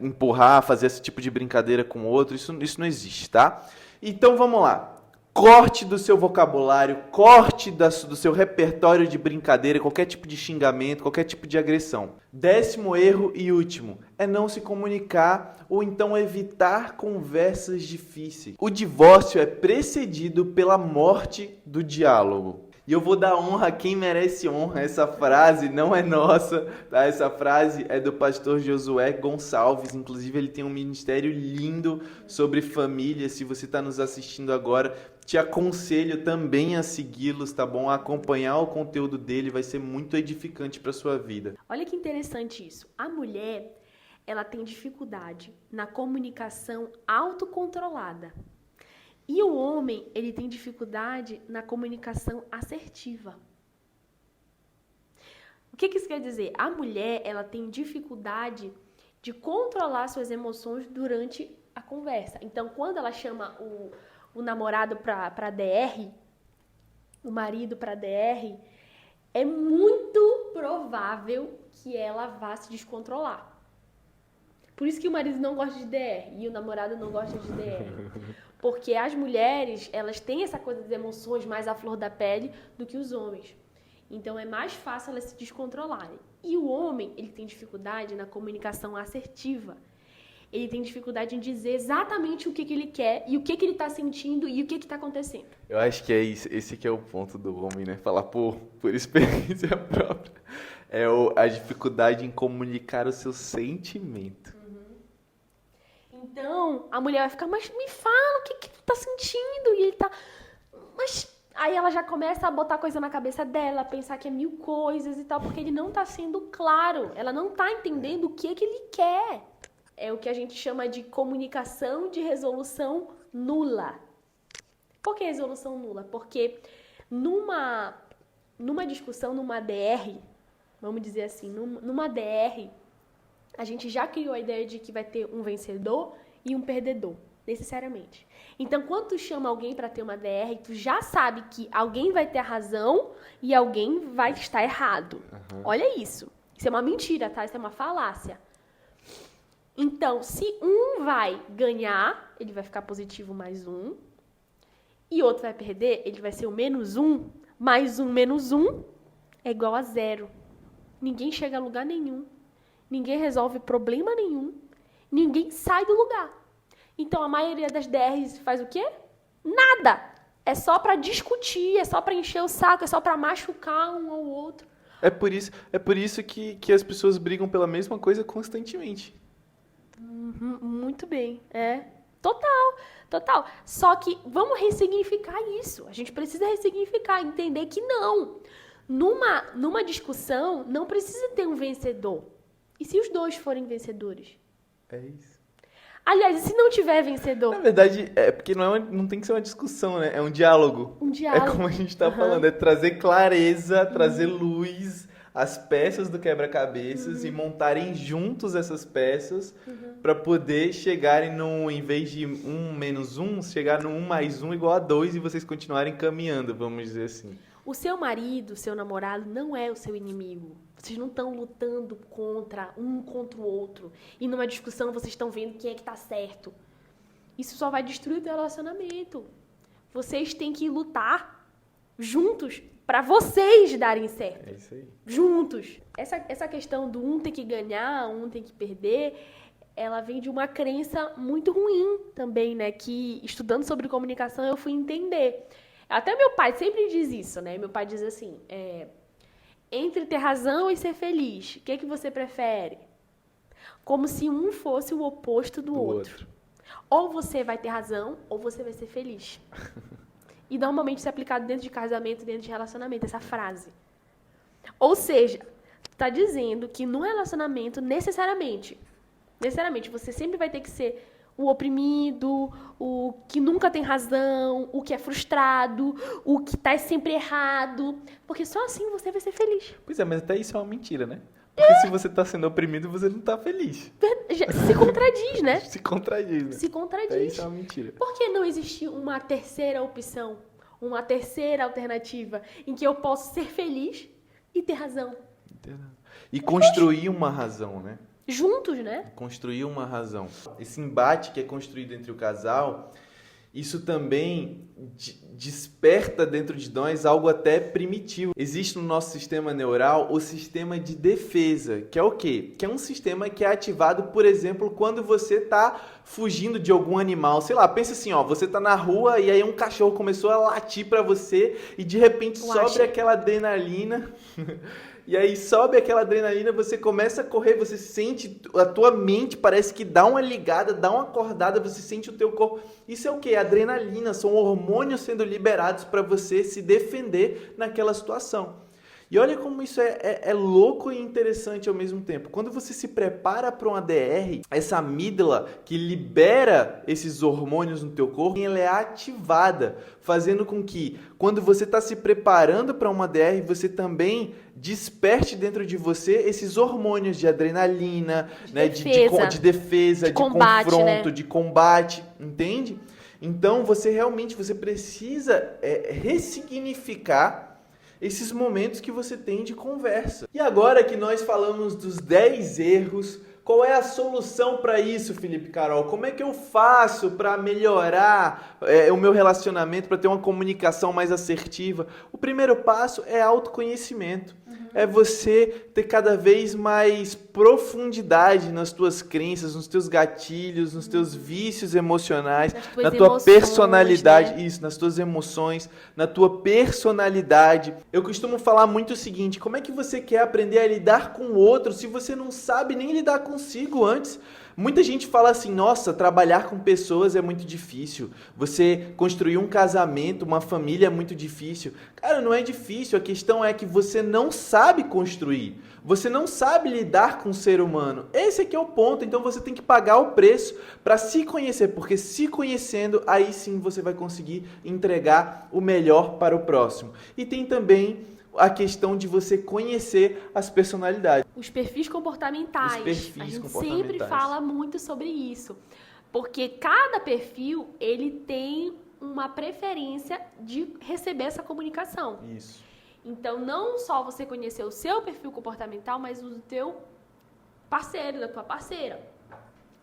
empurrar, fazer esse tipo de brincadeira com o outro. Isso não existe, tá? Então vamos lá. Corte do seu vocabulário, corte do seu repertório de brincadeira, qualquer tipo de xingamento, qualquer tipo de agressão. 10º erro e último é não se comunicar ou então evitar conversas difíceis. O divórcio é precedido pela morte do diálogo. E eu vou dar honra a quem merece honra. Essa frase não é nossa, tá? Essa frase é do pastor Josué Gonçalves. Inclusive, ele tem um ministério lindo sobre família. Se você está nos assistindo agora, te aconselho também a segui-los, tá bom? A acompanhar o conteúdo dele, vai ser muito edificante para sua vida. Olha que interessante isso. A mulher, ela tem dificuldade na comunicação autocontrolada. E o homem, ele tem dificuldade na comunicação assertiva. O que isso quer dizer? A mulher, ela tem dificuldade de controlar suas emoções durante a conversa. Então, quando ela chama o namorado para DR, o marido para DR, é muito provável que ela vá se descontrolar. Por isso que o marido não gosta de DR e o namorado não gosta de DR. Porque as mulheres, elas têm essa coisa das emoções mais à flor da pele do que os homens. Então, é mais fácil elas se descontrolarem. E o homem, ele tem dificuldade na comunicação assertiva. Ele tem dificuldade em dizer exatamente o que ele quer e o que ele está sentindo e o que está acontecendo. Eu acho que é esse que é o ponto do homem, né? Falar por experiência própria. A dificuldade em comunicar o seu sentimento. Então, a mulher vai ficar, mas me fala o que tu tá sentindo. E ele tá... Mas aí ela já começa a botar coisa na cabeça dela, pensar que é 1000 coisas e tal, porque ele não tá sendo claro. Ela não tá entendendo o que ele quer. É o que a gente chama de comunicação de resolução nula. Por que resolução nula? Porque numa discussão, numa DR, vamos dizer assim, numa DR, a gente já criou a ideia de que vai ter um vencedor e um perdedor, necessariamente. Então, quando tu chama alguém para ter uma DR, tu já sabe que alguém vai ter a razão e alguém vai estar errado. Uhum. Olha isso. Isso é uma mentira, tá? Isso é uma falácia. Então, se um vai ganhar, ele vai ficar positivo mais 1. E outro vai perder, ele vai ser o -1. Mais 1 menos 1 é igual a 0. Ninguém chega a lugar nenhum. Ninguém resolve problema nenhum. Ninguém sai do lugar. Então, a maioria das DRs faz o quê? Nada. É só para discutir, é só para encher o saco, é só para machucar um ao outro. É por isso que as pessoas brigam pela mesma coisa constantemente. Muito bem. Total. Só que vamos ressignificar isso. A gente precisa ressignificar, entender que não. Numa discussão, não precisa ter um vencedor. E se os dois forem vencedores? É isso. Aliás, e se não tiver vencedor? Na verdade, é porque não tem que ser uma discussão, né? É um diálogo. Um diálogo. É como a gente tá falando, é trazer clareza, trazer luz, as peças do quebra-cabeças e montarem juntos essas peças para poder chegarem em vez de 1 menos 1, chegar no 1 mais 1 igual a 2 e vocês continuarem caminhando, vamos dizer assim. O seu marido, seu namorado, não é o seu inimigo. Vocês não estão lutando contra o outro. E numa discussão vocês estão vendo quem é que tá certo. Isso só vai destruir o teu relacionamento. Vocês têm que lutar juntos para vocês darem certo. É isso aí. Juntos. Essa questão do um tem que ganhar, um tem que perder, ela vem de uma crença muito ruim também, né? Que estudando sobre comunicação eu fui entender. Até meu pai sempre diz isso, né? Meu pai diz assim, entre ter razão e ser feliz, o que você prefere? Como se um fosse o oposto do outro. Ou você vai ter razão, ou você vai ser feliz. E normalmente isso é aplicado dentro de casamento, dentro de relacionamento, essa frase. Ou seja, está dizendo que no relacionamento, necessariamente, você sempre vai ter que ser o oprimido, o que nunca tem razão, o que é frustrado, o que está sempre errado. Porque só assim você vai ser feliz. Pois é, mas até isso é uma mentira, né? Porque se você tá sendo oprimido, você não tá feliz. Se contradiz, né? Se contradiz, né? Se contradiz. Até isso é uma mentira. Por que não existe uma terceira opção, uma terceira alternativa em que eu posso ser feliz e ter razão? E construir uma razão, né? Juntos, né? Construir uma razão. Esse embate que é construído entre o casal, isso também desperta dentro de nós algo até primitivo. Existe no nosso sistema neural o sistema de defesa, que é o quê? Que é um sistema que é ativado, por exemplo, quando você está fugindo de algum animal. Sei lá, pensa assim, ó, você tá na rua e aí um cachorro começou a latir para você e de repente sobe aquela adrenalina... E aí sobe aquela adrenalina, você começa a correr, você sente, a tua mente parece que dá uma ligada, dá uma acordada, você sente o teu corpo. Isso é o quê? Adrenalina, são hormônios sendo liberados para você se defender naquela situação. E olha como isso é louco e interessante ao mesmo tempo. Quando você se prepara para uma DR, essa amígdala que libera esses hormônios no teu corpo, ela é ativada, fazendo com que, quando você está se preparando para uma DR, você também desperte dentro de você esses hormônios de adrenalina, de defesa, de combate, confronto, né? de combate, entende? Então, você precisa ressignificar esses momentos que você tem de conversa. E agora que nós falamos dos 10 erros, qual é a solução para isso, Felipe Carol? Como é que eu faço para melhorar o meu relacionamento, para ter uma comunicação mais assertiva? O primeiro passo é autoconhecimento. É você ter cada vez mais profundidade nas tuas crenças, nos teus gatilhos, nos teus vícios emocionais, na tua personalidade, né? Isso, nas tuas emoções, na tua personalidade. Eu costumo falar muito o seguinte: como é que você quer aprender a lidar com o outro se você não sabe nem lidar consigo antes? Muita gente fala assim, nossa, trabalhar com pessoas é muito difícil. Você construir um casamento, uma família é muito difícil. Cara, não é difícil. A questão é que você não sabe construir. Você não sabe lidar com o ser humano. Esse aqui é o ponto. Então você tem que pagar o preço para se conhecer. Porque se conhecendo, aí sim você vai conseguir entregar o melhor para o próximo. E tem também a questão de você conhecer as personalidades. Os perfis comportamentais. A gente sempre fala muito sobre isso. Porque cada perfil, ele tem uma preferência de receber essa comunicação. Isso. Então, não só você conhecer o seu perfil comportamental, mas o do teu parceiro, da tua parceira.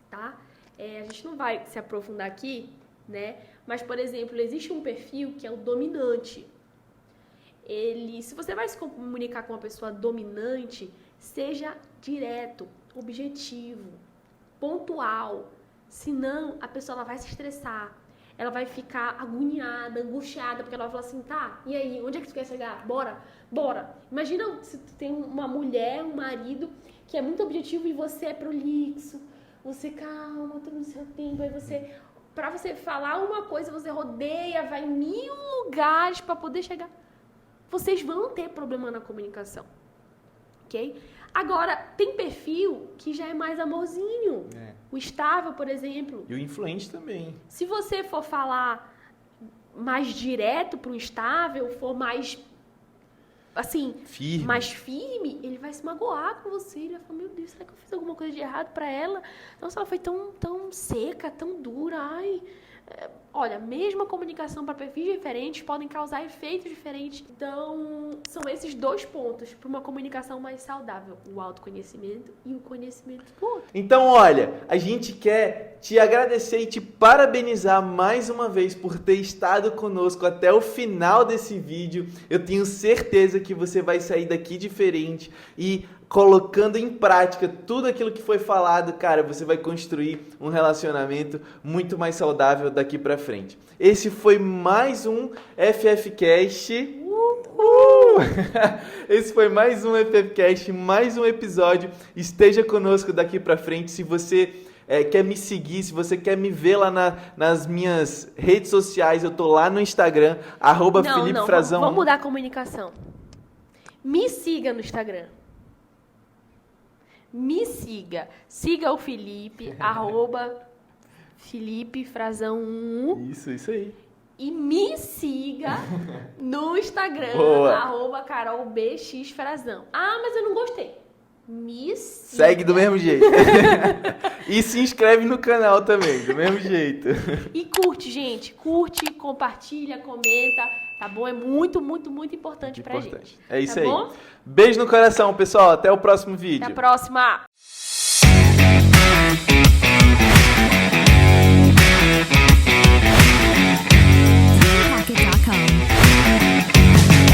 Tá? A gente não vai se aprofundar aqui, né? Mas, por exemplo, existe um perfil que é o dominante. Se você vai se comunicar com uma pessoa dominante, seja direto, objetivo, pontual. Senão, a pessoa ela vai se estressar. Ela vai ficar agoniada, angustiada, porque ela vai falar assim, tá, e aí, onde é que tu quer chegar? Bora, bora. Imagina se tu tem uma mulher, um marido, que é muito objetivo e você é prolixo, você calma, tudo no seu tempo, aí você... Pra você falar uma coisa, você rodeia, vai em 1000 lugares pra poder chegar. Vocês vão ter problema na comunicação, ok? Agora, tem perfil que já é mais amorzinho. O estável, por exemplo. E o influente também. Se você for falar mais direto para o estável, for mais, assim, mais firme, ele vai se magoar com você. Ele vai falar, meu Deus, será que eu fiz alguma coisa de errado para ela? Nossa, ela foi tão seca, tão dura. Ai, olha, mesma comunicação para perfis diferentes podem causar efeitos diferentes. Então, são esses 2 pontos para uma comunicação mais saudável: o autoconhecimento e o conhecimento do outro. Então, olha, a gente quer te agradecer e te parabenizar mais uma vez por ter estado conosco até o final desse vídeo. Eu tenho certeza que você vai sair daqui diferente e colocando em prática tudo aquilo que foi falado, cara, você vai construir um relacionamento muito mais saudável daqui pra frente. Esse foi mais um FFcast. Esse foi mais um FFcast, mais um episódio. Esteja conosco daqui pra frente. Se você quer me seguir, se você quer me ver lá nas minhas redes sociais, eu tô lá no Instagram, @FelipeFrazão. Vamos mudar a comunicação. Me siga no Instagram. Me siga. Siga o Felipe, @FelipeFrazão1. Isso aí. E me siga no Instagram, @CarolBXFrazão. Ah, mas eu não gostei. Me siga. Segue do mesmo jeito. E se inscreve no canal também, do mesmo jeito. E curte, gente. Curte, compartilha, comenta. Tá bom? É muito, muito, muito importante pra gente. É isso tá aí. Bom? Beijo no coração, pessoal. Até o próximo vídeo. Até a próxima.